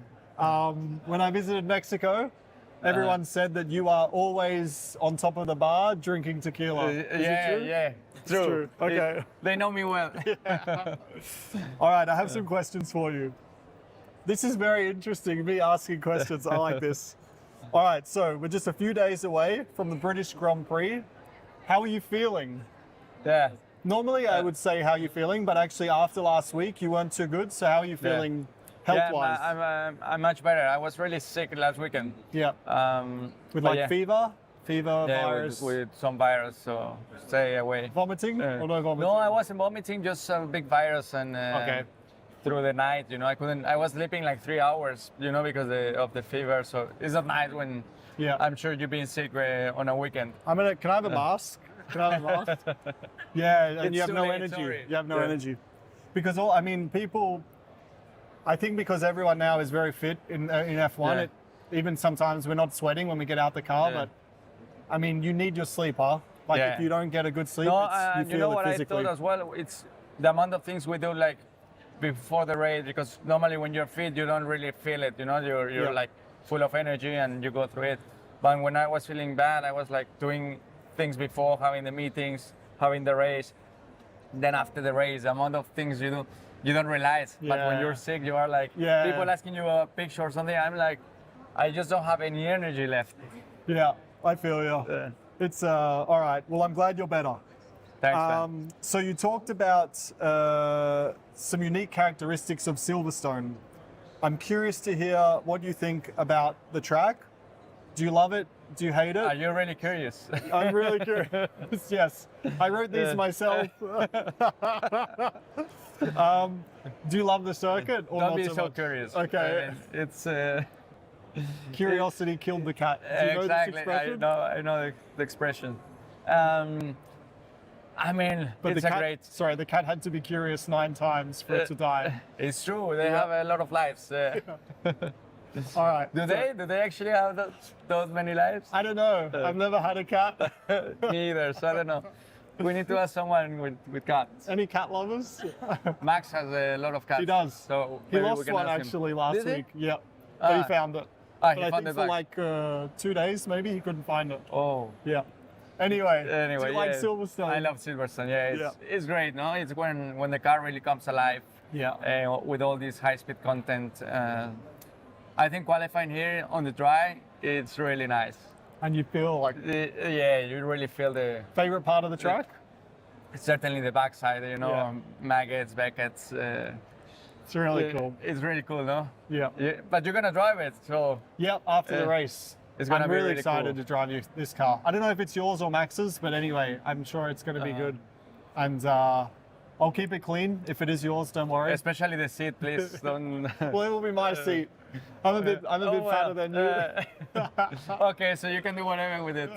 [SPEAKER 1] When I visited Mexico, everyone said that you are always on top of the bar drinking tequila. Is it true?
[SPEAKER 8] Yeah.
[SPEAKER 1] True. Okay.
[SPEAKER 8] They know me well.
[SPEAKER 1] All right, I have some questions for you. This is very interesting, me asking questions. I like this. All right, so we're just a few days away from the British Grand Prix. How are you feeling?
[SPEAKER 8] Yeah.
[SPEAKER 1] Normally, I would say how are you feeling, but actually after last week, you weren't too good. So how are you feeling health-wise?
[SPEAKER 8] Yeah, I'm much better. I was really sick last weekend.
[SPEAKER 1] Yeah. With
[SPEAKER 8] but
[SPEAKER 1] like
[SPEAKER 8] yeah.
[SPEAKER 1] fever,
[SPEAKER 8] Yeah,
[SPEAKER 1] virus,
[SPEAKER 8] with some virus, so stay away.
[SPEAKER 1] vomiting or no vomiting?
[SPEAKER 8] No, I wasn't vomiting, just a big virus, and
[SPEAKER 1] Okay.
[SPEAKER 8] through the night, I was sleeping like 3 hours, because of the fever. So it's not nice when I'm sure you've been sick on a weekend.
[SPEAKER 1] Can I have a mask? Can I have a mask? Yeah, and
[SPEAKER 8] It's
[SPEAKER 1] you have
[SPEAKER 8] too
[SPEAKER 1] no
[SPEAKER 8] late,
[SPEAKER 1] energy.
[SPEAKER 8] sorry.
[SPEAKER 1] You have no
[SPEAKER 8] Yeah.
[SPEAKER 1] energy. Because people, I think because everyone now is very fit in F1,
[SPEAKER 8] Yeah.
[SPEAKER 1] even sometimes we're not sweating when we get out the car,
[SPEAKER 8] Yeah.
[SPEAKER 1] but I mean, you need your sleep, huh? Like
[SPEAKER 8] Yeah.
[SPEAKER 1] if you don't get a good sleep,
[SPEAKER 8] No,
[SPEAKER 1] you
[SPEAKER 8] you
[SPEAKER 1] feel
[SPEAKER 8] know
[SPEAKER 1] it
[SPEAKER 8] what I
[SPEAKER 1] physically.
[SPEAKER 8] thought as well? It's the amount of things we do like before the race, because normally when you're fit, you don't really feel it. You're
[SPEAKER 1] Yeah.
[SPEAKER 8] like full of energy and you go through it. But when I was feeling bad, I was like doing things before, having the meetings, having the race. Then after the race, the amount of things you do, you don't realize. But when
[SPEAKER 1] Yeah.
[SPEAKER 8] you're sick, you are like,
[SPEAKER 1] Yeah.
[SPEAKER 8] people asking you a picture or something. I'm like, I just don't have any energy left.
[SPEAKER 1] Yeah, I feel you.
[SPEAKER 8] Yeah.
[SPEAKER 1] It's all right. Well, I'm glad you're better.
[SPEAKER 8] Thanks, man.
[SPEAKER 1] So you talked about some unique characteristics of Silverstone. I'm curious to hear what you think about the track. Do you love it? Do you hate
[SPEAKER 8] Are
[SPEAKER 1] it?
[SPEAKER 8] you really curious?
[SPEAKER 1] I'm really curious. Yes, I wrote these myself. Do you love the circuit or
[SPEAKER 8] Don't
[SPEAKER 1] not
[SPEAKER 8] be
[SPEAKER 1] so
[SPEAKER 8] so
[SPEAKER 1] much?
[SPEAKER 8] curious.
[SPEAKER 1] Okay.
[SPEAKER 8] I mean, it's
[SPEAKER 1] Curiosity killed the cat. Do you know
[SPEAKER 8] exactly.
[SPEAKER 1] this expression?
[SPEAKER 8] I know the expression. I mean,
[SPEAKER 1] But
[SPEAKER 8] it's
[SPEAKER 1] the
[SPEAKER 8] a
[SPEAKER 1] cat,
[SPEAKER 8] great.
[SPEAKER 1] sorry, the cat had to be curious 9 times for it to die.
[SPEAKER 8] It's true. They
[SPEAKER 1] Yeah.
[SPEAKER 8] have a lot of lives.
[SPEAKER 1] All right.
[SPEAKER 8] Do they? Do they actually have those many lives?
[SPEAKER 1] I don't know. I've never had a cat.
[SPEAKER 8] Me either. So I don't know. We need to ask someone with cats.
[SPEAKER 1] Any cat lovers?
[SPEAKER 8] Max has a lot of cats.
[SPEAKER 1] He does.
[SPEAKER 8] So
[SPEAKER 1] He
[SPEAKER 8] maybe we
[SPEAKER 1] lost
[SPEAKER 8] can
[SPEAKER 1] one
[SPEAKER 8] ask him.
[SPEAKER 1] actually last
[SPEAKER 8] Did he?
[SPEAKER 1] week. Yeah. But he
[SPEAKER 8] Ah.
[SPEAKER 1] found it.
[SPEAKER 8] Ah,
[SPEAKER 1] But
[SPEAKER 8] he
[SPEAKER 1] I
[SPEAKER 8] found
[SPEAKER 1] think
[SPEAKER 8] it
[SPEAKER 1] for
[SPEAKER 8] back.
[SPEAKER 1] like 2 days maybe he couldn't find it.
[SPEAKER 8] Oh.
[SPEAKER 1] Yeah. Anyway,
[SPEAKER 8] Anyway,
[SPEAKER 1] do you like
[SPEAKER 8] yeah.
[SPEAKER 1] Silverstone?
[SPEAKER 8] I love Silverstone. Yeah, it's great. No, it's when the car really comes alive.
[SPEAKER 1] Yeah.
[SPEAKER 8] With all this high-speed content. I think qualifying here on the dry, it's really nice.
[SPEAKER 1] And you feel like
[SPEAKER 8] Yeah, you really feel the
[SPEAKER 1] favorite part of the track?
[SPEAKER 8] certainly the backside. You know,
[SPEAKER 1] Yeah.
[SPEAKER 8] maggots, Beckett's.
[SPEAKER 1] It's really cool.
[SPEAKER 8] It's really cool, no?
[SPEAKER 1] Yeah.
[SPEAKER 8] Yeah, but you're gonna drive it, so
[SPEAKER 1] Yep. After the race.
[SPEAKER 8] it's gonna
[SPEAKER 1] I'm
[SPEAKER 8] be
[SPEAKER 1] really
[SPEAKER 8] really
[SPEAKER 1] excited
[SPEAKER 8] cool.
[SPEAKER 1] to drive this car. I don't know if it's yours or Max's, but anyway, I'm sure it's going to be good. And I'll keep it clean. If it is yours, don't worry.
[SPEAKER 8] especially the seat, please don't.
[SPEAKER 1] Well, it will be my seat. I'm a bit fatter than you.
[SPEAKER 8] Okay, so you can do whatever with it.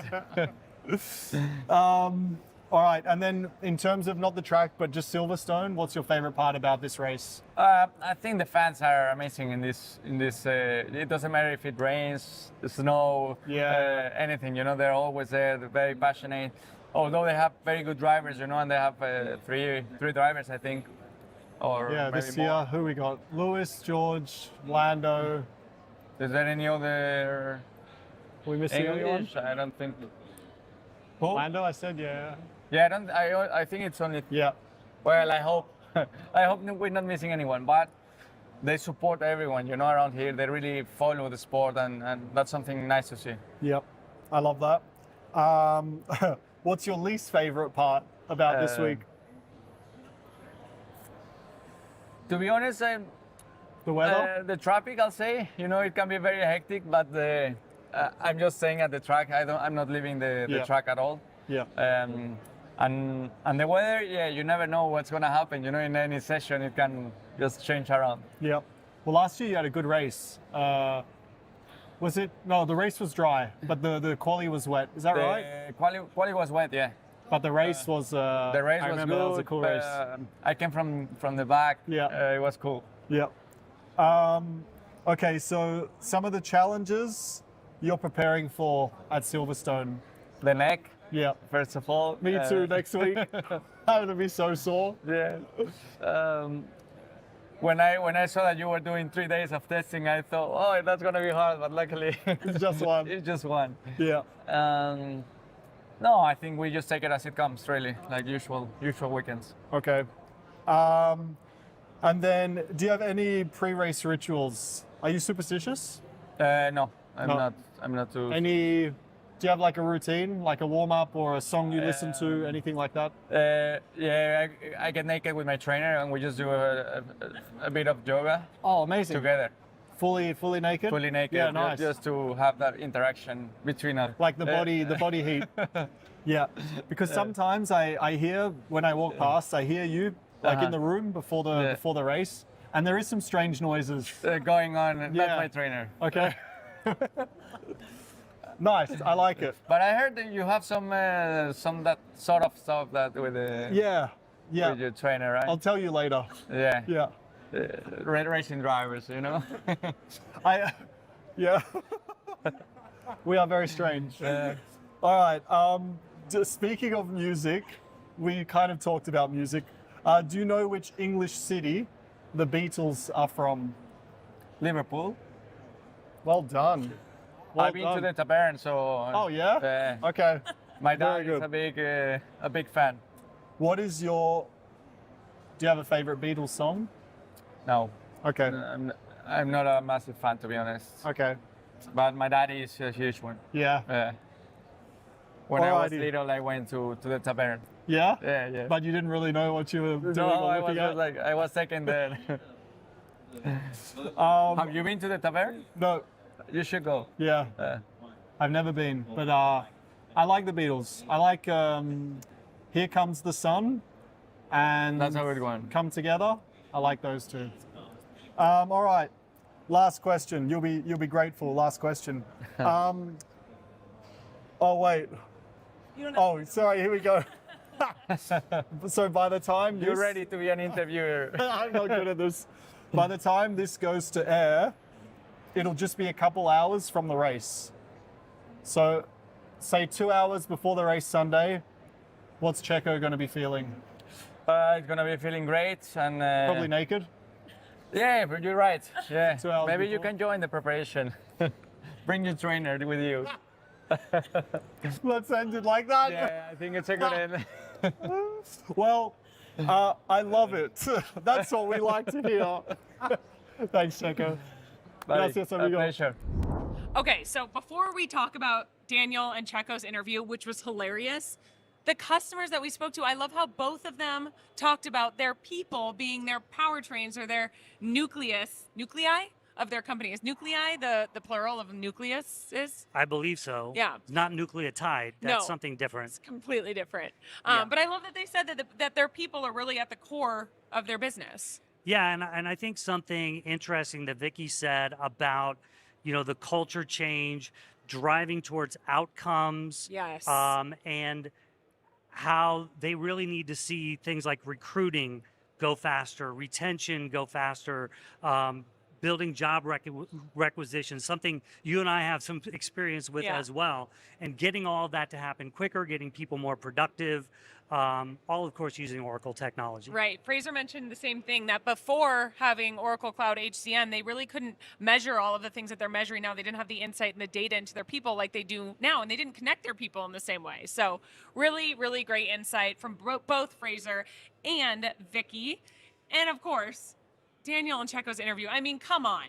[SPEAKER 1] All right, and then in terms of not the track, but just Silverstone, what's your favorite part about this race?
[SPEAKER 8] I think the fans are amazing in this. It doesn't matter if it rains, snow,
[SPEAKER 1] Yeah.
[SPEAKER 8] anything. You know, they're always there. They're very passionate. Although they have very good drivers, you know, and they have three drivers, I think. Or
[SPEAKER 1] Yeah,
[SPEAKER 8] maybe
[SPEAKER 1] this
[SPEAKER 8] more.
[SPEAKER 1] year, who we got? Lewis, George, Lando.
[SPEAKER 8] Is there any other
[SPEAKER 1] We missed anyone?
[SPEAKER 8] English? I don't think.
[SPEAKER 1] Lando, I said yeah.
[SPEAKER 8] Yeah, I think it's only.
[SPEAKER 1] Yeah.
[SPEAKER 8] Well, I hope. I hope we're not missing anyone, but they support everyone. You know, around here, they really follow the sport, and that's something nice to see.
[SPEAKER 1] Yep, I love that. What's your least favorite part about this week?
[SPEAKER 8] To be honest,
[SPEAKER 1] The weather?
[SPEAKER 8] the traffic, I'll say. You know, it can be very hectic, but I'm just saying at the track. I'm not leaving the
[SPEAKER 1] Yeah.
[SPEAKER 8] track at all.
[SPEAKER 1] Yeah.
[SPEAKER 8] And the weather, yeah, you never know what's gonna happen. You know, in any session, it can just change around.
[SPEAKER 1] Yep. Well, last year you had a good race. Was it? No, the race was dry, but the quali was wet. Is that right?
[SPEAKER 8] The quali was wet, yeah.
[SPEAKER 1] But the race was.
[SPEAKER 8] The race
[SPEAKER 1] I
[SPEAKER 8] was
[SPEAKER 1] remember
[SPEAKER 8] good.
[SPEAKER 1] that was a cool race.
[SPEAKER 8] I came from the back.
[SPEAKER 1] Yeah.
[SPEAKER 8] It was cool.
[SPEAKER 1] Yep. Okay, so some of the challenges you're preparing for at Silverstone.
[SPEAKER 8] The neck,
[SPEAKER 1] Yeah.
[SPEAKER 8] first of all.
[SPEAKER 1] Me too. Next week, I'm gonna be so sore.
[SPEAKER 8] Yeah. When I saw that you were doing 3 days of testing, I thought, oh, that's gonna be hard, but luckily
[SPEAKER 1] It's just one.
[SPEAKER 8] it's just one.
[SPEAKER 1] Yeah.
[SPEAKER 8] No, I think we just take it as it comes, really, like usual weekends.
[SPEAKER 1] Okay. And then, do you have any pre-race rituals? Are you superstitious?
[SPEAKER 8] No,
[SPEAKER 1] No.
[SPEAKER 8] I'm not too.
[SPEAKER 1] Any? Do you have like a routine, like a warm-up or a song you listen to, anything like that?
[SPEAKER 8] Yeah, I get naked with my trainer and we just do a bit of yoga
[SPEAKER 1] Oh, amazing.
[SPEAKER 8] together,
[SPEAKER 1] Fully naked.
[SPEAKER 8] fully naked.
[SPEAKER 1] Yeah, nice.
[SPEAKER 8] Just to have that interaction between us.
[SPEAKER 1] Like the body heat. Yeah, because sometimes I hear when I walk past, I hear you like in the room before the race, and there is some strange noises.
[SPEAKER 8] Going on.
[SPEAKER 1] Yeah.
[SPEAKER 8] That's my trainer.
[SPEAKER 1] Okay. Nice, I like it.
[SPEAKER 8] But I heard that you have some that sort of stuff that with
[SPEAKER 1] Yeah, yeah.
[SPEAKER 8] with your trainer, right?
[SPEAKER 1] I'll tell you later.
[SPEAKER 8] Yeah.
[SPEAKER 1] Yeah,
[SPEAKER 8] Red racing drivers, you know.
[SPEAKER 1] yeah. We are very strange. All right. Speaking of music, we kind of talked about music. Do you know which English city the Beatles are from?
[SPEAKER 8] Liverpool.
[SPEAKER 1] Well done. Well
[SPEAKER 8] I've been
[SPEAKER 1] done.
[SPEAKER 8] to the tavern, so.
[SPEAKER 1] Oh yeah. Okay.
[SPEAKER 8] My
[SPEAKER 1] Very
[SPEAKER 8] dad is
[SPEAKER 1] good.
[SPEAKER 8] a big fan.
[SPEAKER 1] What is your Do you have a favorite Beatles song?
[SPEAKER 8] No,
[SPEAKER 1] Okay.
[SPEAKER 8] I'm not a massive fan, to be honest.
[SPEAKER 1] Okay.
[SPEAKER 8] But my daddy is a huge one.
[SPEAKER 1] Yeah.
[SPEAKER 8] When I was
[SPEAKER 1] Alrighty.
[SPEAKER 8] little, I went to the tavern.
[SPEAKER 1] Yeah?
[SPEAKER 8] Yeah.
[SPEAKER 1] But you didn't really know what you were doing
[SPEAKER 8] No,
[SPEAKER 1] or
[SPEAKER 8] I was
[SPEAKER 1] looking
[SPEAKER 8] just
[SPEAKER 1] at?
[SPEAKER 8] like, I was second there.
[SPEAKER 1] Um,
[SPEAKER 8] Have you been to the tavern?
[SPEAKER 1] no.
[SPEAKER 8] You should go.
[SPEAKER 1] Yeah. I've never been, but I like the Beatles. I like Here Comes the Sun and
[SPEAKER 8] That's a good one.
[SPEAKER 1] Come Together. I like those two. All right. Last question. You'll be grateful. Last question. Oh wait.
[SPEAKER 2] You don't know.
[SPEAKER 1] Oh, sorry. Here we go. So by the time
[SPEAKER 8] You're
[SPEAKER 1] this-
[SPEAKER 8] ready to be an interviewer.
[SPEAKER 1] I'm not good at this. By the time this goes to air, it'll just be a couple hours from the race. So, say 2 hours before the race Sunday, what's Checo going to be feeling?
[SPEAKER 8] It's gonna be feeling great, and
[SPEAKER 1] Probably naked.
[SPEAKER 8] yeah, but you're right. Yeah,
[SPEAKER 1] 2 hours
[SPEAKER 8] maybe you
[SPEAKER 1] before.
[SPEAKER 8] can join the preparation. Bring your trainer with you.
[SPEAKER 1] Let's end it like that.
[SPEAKER 8] Yeah, I think it's a good end.
[SPEAKER 1] Well, I love it. That's what we like to hear. Thanks, Checo.
[SPEAKER 8] Buddy,
[SPEAKER 1] Gracias,
[SPEAKER 8] a
[SPEAKER 1] amigo.
[SPEAKER 8] pleasure.
[SPEAKER 2] Okay, so before we talk about Daniel and Checo's interview, which was hilarious, the customers that we spoke to, I love how both of them talked about their people being their powertrains or their nuclei of their company. Is nuclei the plural of nucleus is?
[SPEAKER 3] I believe so.
[SPEAKER 2] Yeah.
[SPEAKER 3] Not nucleotide. That's
[SPEAKER 2] No.
[SPEAKER 3] something different.
[SPEAKER 2] It's completely different.
[SPEAKER 3] Yeah.
[SPEAKER 2] But I love that they said that their people are really at the core of their business.
[SPEAKER 3] Yeah, and I think something interesting that Vicky said about, the culture change, driving towards outcomes.
[SPEAKER 2] Yes.
[SPEAKER 3] And how they really need to see things like recruiting go faster, retention go faster, building job requisitions, something you and I have some experience with
[SPEAKER 2] Yeah.
[SPEAKER 3] as well, and getting all of that to happen quicker, getting people more productive, all of course using Oracle technology.
[SPEAKER 2] Right. Fraser mentioned the same thing, that before having Oracle Cloud HCM, they really couldn't measure all of the things that they're measuring now. They didn't have the insight and the data into their people like they do now, and they didn't connect their people in the same way. So really, really great insight from both Fraser and Vicky. And of course, Daniel and Checo's interview. I mean, come on.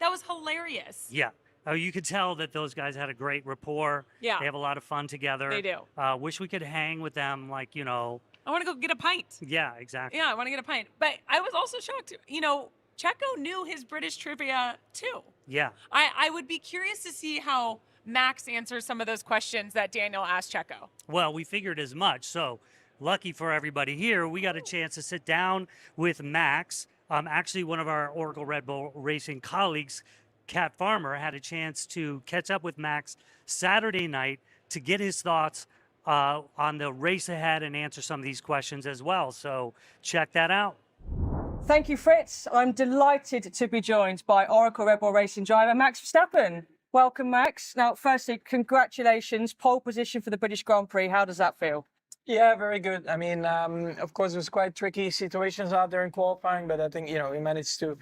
[SPEAKER 2] That was hilarious.
[SPEAKER 3] Yeah. Oh, you could tell that those guys had a great rapport.
[SPEAKER 2] Yeah.
[SPEAKER 3] They have a lot of fun together.
[SPEAKER 2] They do.
[SPEAKER 3] Wish we could hang with them, like,
[SPEAKER 2] I want to go get a pint.
[SPEAKER 3] Yeah, exactly.
[SPEAKER 2] Yeah, I want to get a pint. But I was also shocked. Checo knew his British trivia too.
[SPEAKER 3] Yeah.
[SPEAKER 2] I would be curious to see how Max answers some of those questions that Daniel asked Checo.
[SPEAKER 3] Well, we figured as much. So lucky for everybody here, we got a chance to sit down with Max. Actually, one of our Oracle Red Bull Racing colleagues, Kat Farmer, had a chance to catch up with Max Saturday night to get his thoughts on the race ahead and answer some of these questions as well. So check that out.
[SPEAKER 9] Thank you, Fritz. I'm delighted to be joined by Oracle Red Bull Racing driver Max Verstappen. Welcome, Max. Now, firstly, congratulations. Pole position for the British Grand Prix. How does that feel?
[SPEAKER 10] Yeah, very good. I mean, of course, it was quite tricky situations out there in qualifying, but I think, we managed to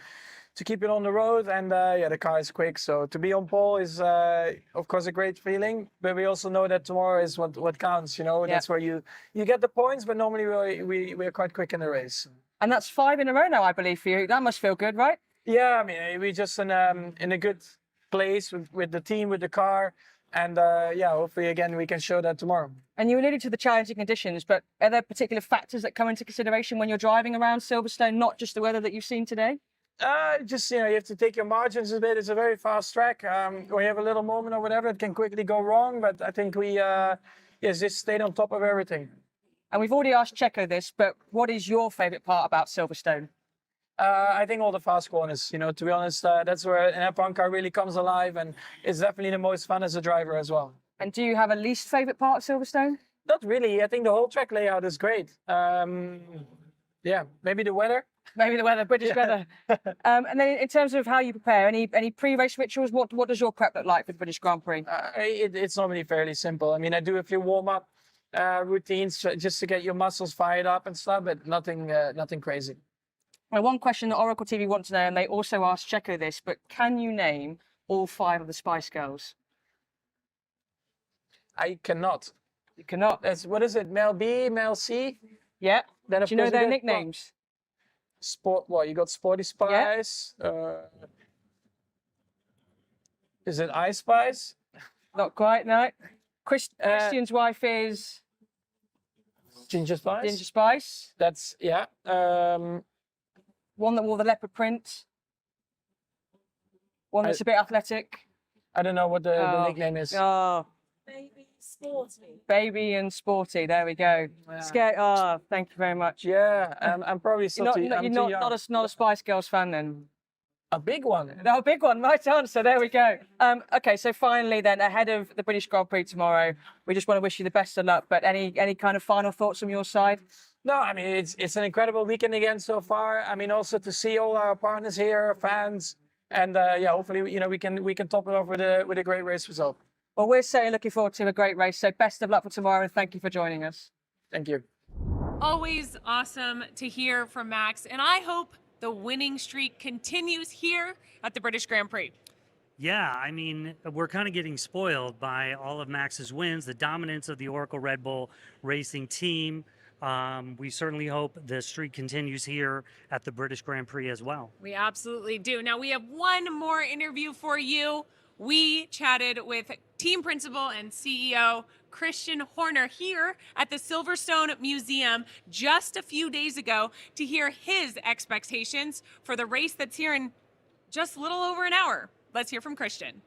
[SPEAKER 10] keep it on the road, and the car is quick. So to be on pole is, of course, a great feeling, but we also know that tomorrow is what counts, That's where you get the points, but normally we're quite quick in the race.
[SPEAKER 9] And that's 5 in a row now, I believe, for you. That must feel good, right?
[SPEAKER 10] Yeah, I mean, we're just in a good place with the team, with the car, and hopefully, again, we can show that tomorrow.
[SPEAKER 9] And you alluded to the challenging conditions, but are there particular factors that come into consideration when you're driving around Silverstone, not just the weather that you've seen today?
[SPEAKER 10] Just, you have to take your margins a bit. It's a very fast track. When you have a little moment or whatever, it can quickly go wrong. But I think we just stayed on top of everything.
[SPEAKER 9] And we've already asked Checo this, but what is your favourite part about Silverstone?
[SPEAKER 10] I think all the fast corners, to be honest, that's where an F1 car really comes alive. And it's definitely the most fun as a driver as well.
[SPEAKER 9] And do you have a least favourite part of Silverstone?
[SPEAKER 10] Not really. I think the whole track layout is great. Maybe the weather.
[SPEAKER 9] Maybe the weather, British weather. And then in terms of how you prepare, any pre-race rituals, what does your prep look like for the British Grand Prix?
[SPEAKER 10] It's normally fairly simple. I mean, I do a few warm-up routines just to get your muscles fired up and stuff, but nothing crazy.
[SPEAKER 9] Well, one question that Oracle TV want to know, and they also asked Checo this, but can you name all 5 of the Spice Girls?
[SPEAKER 10] I cannot.
[SPEAKER 9] You cannot.
[SPEAKER 10] What is it? Mel B, Mel C?
[SPEAKER 9] Yeah.
[SPEAKER 10] Then of
[SPEAKER 9] Do you know
[SPEAKER 10] course we
[SPEAKER 9] their
[SPEAKER 10] got, well,
[SPEAKER 9] nicknames?
[SPEAKER 10] you got Sporty Spice. Is it Ice Spice?
[SPEAKER 9] Not quite, no. Christian's wife is
[SPEAKER 10] Ginger Spice?
[SPEAKER 9] Ginger Spice.
[SPEAKER 10] That's, yeah.
[SPEAKER 9] One that wore the leopard print. One that's a bit athletic.
[SPEAKER 10] I don't know what the nickname is.
[SPEAKER 9] Oh. Baby and sporty. There we go. Oh, thank you very much.
[SPEAKER 10] Yeah, I'm probably still too young.
[SPEAKER 9] Not a Spice Girls fan then.
[SPEAKER 10] A big one.
[SPEAKER 9] No, a big one. Right answer. There we go. Okay, so finally then, ahead of the British Grand Prix tomorrow, we just want to wish you the best of luck. But any kind of final thoughts from your side?
[SPEAKER 10] No, I mean it's an incredible weekend again so far. I mean also to see all our partners here, fans, and yeah, hopefully we can top it off with a great race result.
[SPEAKER 9] Well, we're certainly looking forward to a great race. So best of luck for tomorrow, and thank you for joining us.
[SPEAKER 10] Thank you.
[SPEAKER 2] Always awesome to hear from Max, and I hope the winning streak continues here at the British Grand Prix.
[SPEAKER 3] Yeah, I mean, we're kind of getting spoiled by all of Max's wins, the dominance of the Oracle Red Bull Racing team. We certainly hope the streak continues here at the British Grand Prix as well.
[SPEAKER 2] We absolutely do. Now, we have one more interview for you. We chatted with team principal and CEO Christian Horner here at the Silverstone Museum just a few days ago to hear his expectations for the race that's here in just a little over an hour. Let's hear from Christian.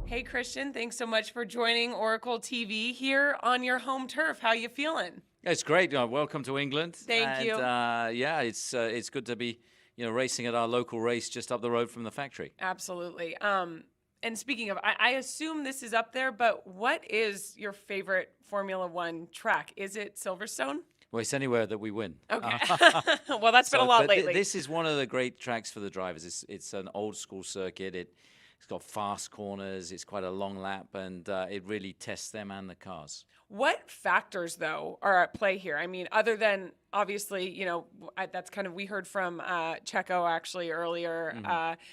[SPEAKER 2] Hey, Christian, thanks so much for joining Oracle TV here on your home turf. How you feeling?
[SPEAKER 5] It's great. Welcome to England.
[SPEAKER 2] Thank you.
[SPEAKER 5] Yeah, it's good to be racing at our local race just up the road from the factory.
[SPEAKER 2] Absolutely. And speaking of, I assume this is up there, but what is your favorite Formula One track? Is it Silverstone?
[SPEAKER 5] Well, it's anywhere that we win.
[SPEAKER 2] Okay. Well, that's been a lot lately.
[SPEAKER 5] This is one of the great tracks for the drivers. It's an old school circuit. It's got fast corners. It's quite a long lap, and it really tests them and the cars.
[SPEAKER 2] What factors, though, are at play here? I mean, other than obviously, that's kind of, we heard from Checo actually earlier,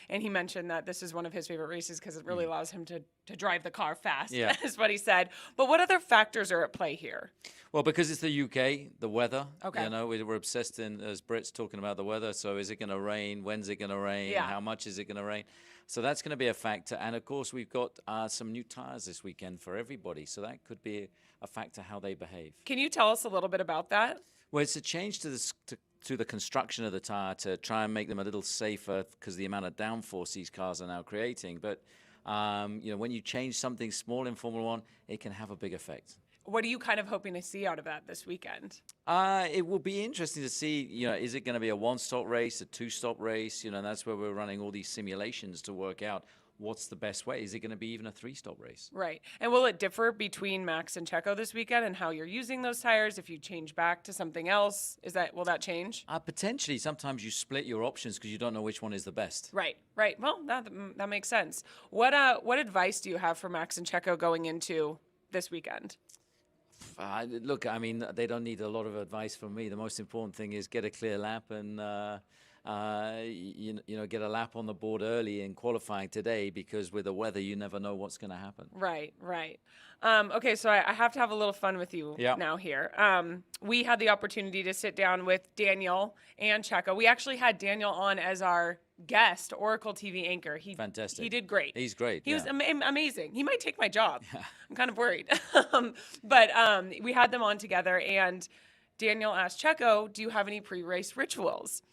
[SPEAKER 2] and he mentioned that this is one of his favorite races because it really allows him to drive the car fast, is what he said. But what other factors are at play here?
[SPEAKER 5] Well, because it's the UK, the weather.
[SPEAKER 2] Okay.
[SPEAKER 5] We're obsessed as Brits talking about the weather. So is it going to rain? When's it going to rain?
[SPEAKER 2] Yeah.
[SPEAKER 5] How much is it going to rain? So that's going to be a factor. And, of course, we've got some new tyres this weekend for everybody. So that could be a factor how they behave.
[SPEAKER 2] Can you tell us a little bit about that?
[SPEAKER 5] Well, it's a change to the construction of the tyre to try and make them a little safer because the amount of downforce these cars are now creating. But, when you change something small in Formula One, it can have a big effect.
[SPEAKER 2] What are you kind of hoping to see out of that this weekend?
[SPEAKER 5] It will be interesting to see, is it going to be a one-stop race, a two-stop race? And that's where we're running all these simulations to work out what's the best way. Is it going to be even a three-stop race?
[SPEAKER 2] Right. And will it differ between Max and Checo this weekend and how you're using those tires? If you change back to something else, will that change?
[SPEAKER 5] Potentially. Sometimes you split your options because you don't know which one is the best.
[SPEAKER 2] Right. Well, that makes sense. What advice do you have for Max and Checo going into this weekend?
[SPEAKER 5] Look, I mean, they don't need a lot of advice from me. The most important thing is get a clear lap and, get a lap on the board early in qualifying today because with the weather, you never know what's going to happen.
[SPEAKER 2] Right. Okay, so I have to have a little fun with you now here. We had the opportunity to sit down with Daniel and Checo. We actually had Daniel on as our guest Oracle TV anchor.
[SPEAKER 5] Fantastic.
[SPEAKER 2] He did great.
[SPEAKER 5] He's great.
[SPEAKER 2] He was amazing. He might take my job. I'm kind of worried. But we had them on together, and Daniel asked Checo, do you have any pre-race rituals?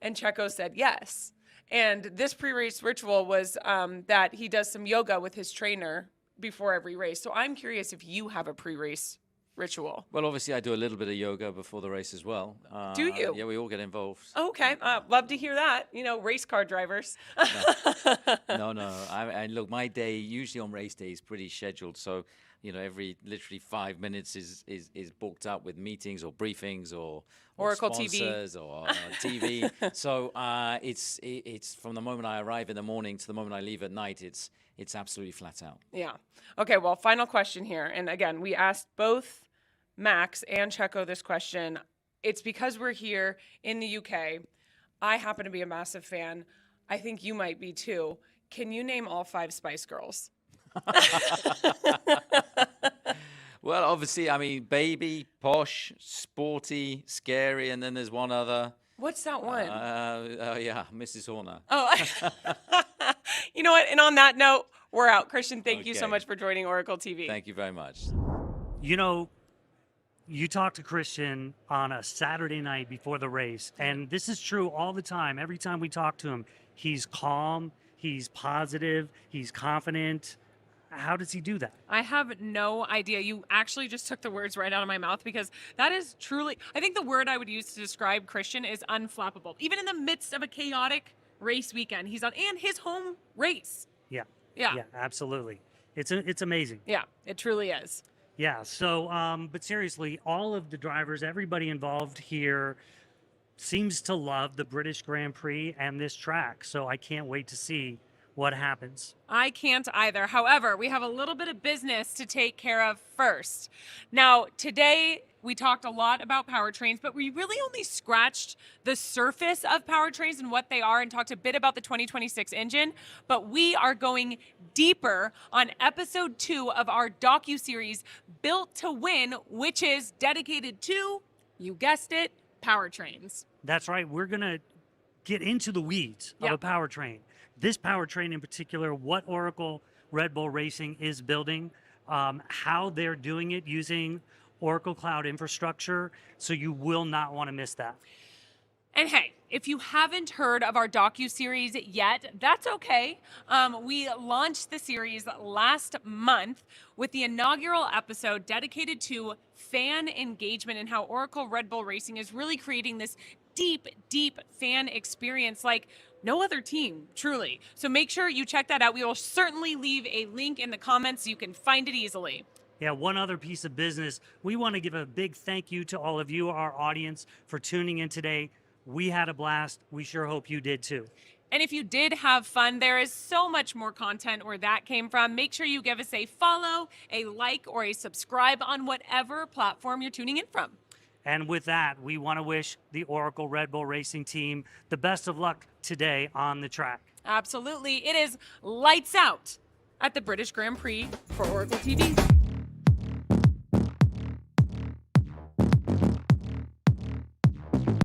[SPEAKER 2] And Checo said yes. And this pre-race ritual was that he does some yoga with his trainer before every race. So I'm curious if you have a pre-race ritual.
[SPEAKER 5] Well, obviously, I do a little bit of yoga before the race as well.
[SPEAKER 2] Do you?
[SPEAKER 5] Yeah, we all get involved.
[SPEAKER 2] Okay. Love to hear that. Race car drivers.
[SPEAKER 5] No. I look, my day, usually on race day, is pretty scheduled. So, every literally 5 minutes is booked up with meetings or briefings or
[SPEAKER 2] Oracle
[SPEAKER 5] sponsors
[SPEAKER 2] TV.
[SPEAKER 5] or TV. So it's from the moment I arrive in the morning to the moment I leave at night, it's absolutely flat out.
[SPEAKER 2] Yeah. Okay, well, final question here. And again, we asked both Max and Checo this question. It's because we're here in the UK. I happen to be a massive fan. I think you might be too. Can you name all 5 Spice Girls?
[SPEAKER 5] Well, obviously, I mean, baby, posh, sporty, scary, and then there's one other.
[SPEAKER 2] What's that one?
[SPEAKER 5] Oh, yeah, Mrs. Horner.
[SPEAKER 2] Oh, you know what? And on that note, we're out. Christian, thank you so
[SPEAKER 5] Okay.
[SPEAKER 2] much for joining Oracle TV.
[SPEAKER 5] Thank you very much.
[SPEAKER 3] You know, you talk to Christian on a Saturday night before the race, and this is true all the time. Every time we talk to him, he's calm, he's positive, he's confident. How does he do that?
[SPEAKER 2] I have no idea. You actually just took the words right out of my mouth, because that is truly, I think the word I would use to describe Christian is unflappable. Even in the midst of a chaotic race weekend, he's on, and his home race.
[SPEAKER 3] Yeah.
[SPEAKER 2] Yeah.
[SPEAKER 3] Yeah, absolutely. It's amazing.
[SPEAKER 2] Yeah, it truly is.
[SPEAKER 3] Yeah. So, but seriously, all of the drivers, everybody involved here seems to love the British Grand Prix and this track. So I can't wait to see what happens.
[SPEAKER 2] I can't either. However, we have a little bit of business to take care of first. Now, today we talked a lot about powertrains, but we really only scratched the surface of powertrains and what they are, and talked a bit about the 2026 engine. But we are going deeper on episode 2 of our docuseries Built to Win, which is dedicated to, you guessed it, powertrains.
[SPEAKER 3] That's right. We're going to get into the weeds of a powertrain. This powertrain in particular, what Oracle Red Bull Racing is building, how they're doing it using Oracle Cloud infrastructure. So you will not want to miss that.
[SPEAKER 2] And hey, if you haven't heard of our docuseries yet, that's okay. We launched the series last month with the inaugural episode dedicated to fan engagement and how Oracle Red Bull Racing is really creating this deep, deep fan experience like no other team, truly. So make sure you check that out. We will certainly leave a link in the comments so you can find it easily.
[SPEAKER 3] Yeah, one other piece of business. We want to give a big thank you to all of you, our audience, for tuning in today. We had a blast. We sure hope you did too.
[SPEAKER 2] And if you did have fun, there is so much more content where that came from. Make sure you give us a follow, a like, or a subscribe on whatever platform you're tuning in from.
[SPEAKER 3] And with that, we want to wish the Oracle Red Bull Racing team the best of luck today on the track.
[SPEAKER 2] Absolutely. It is lights out at the British Grand Prix for Oracle TV.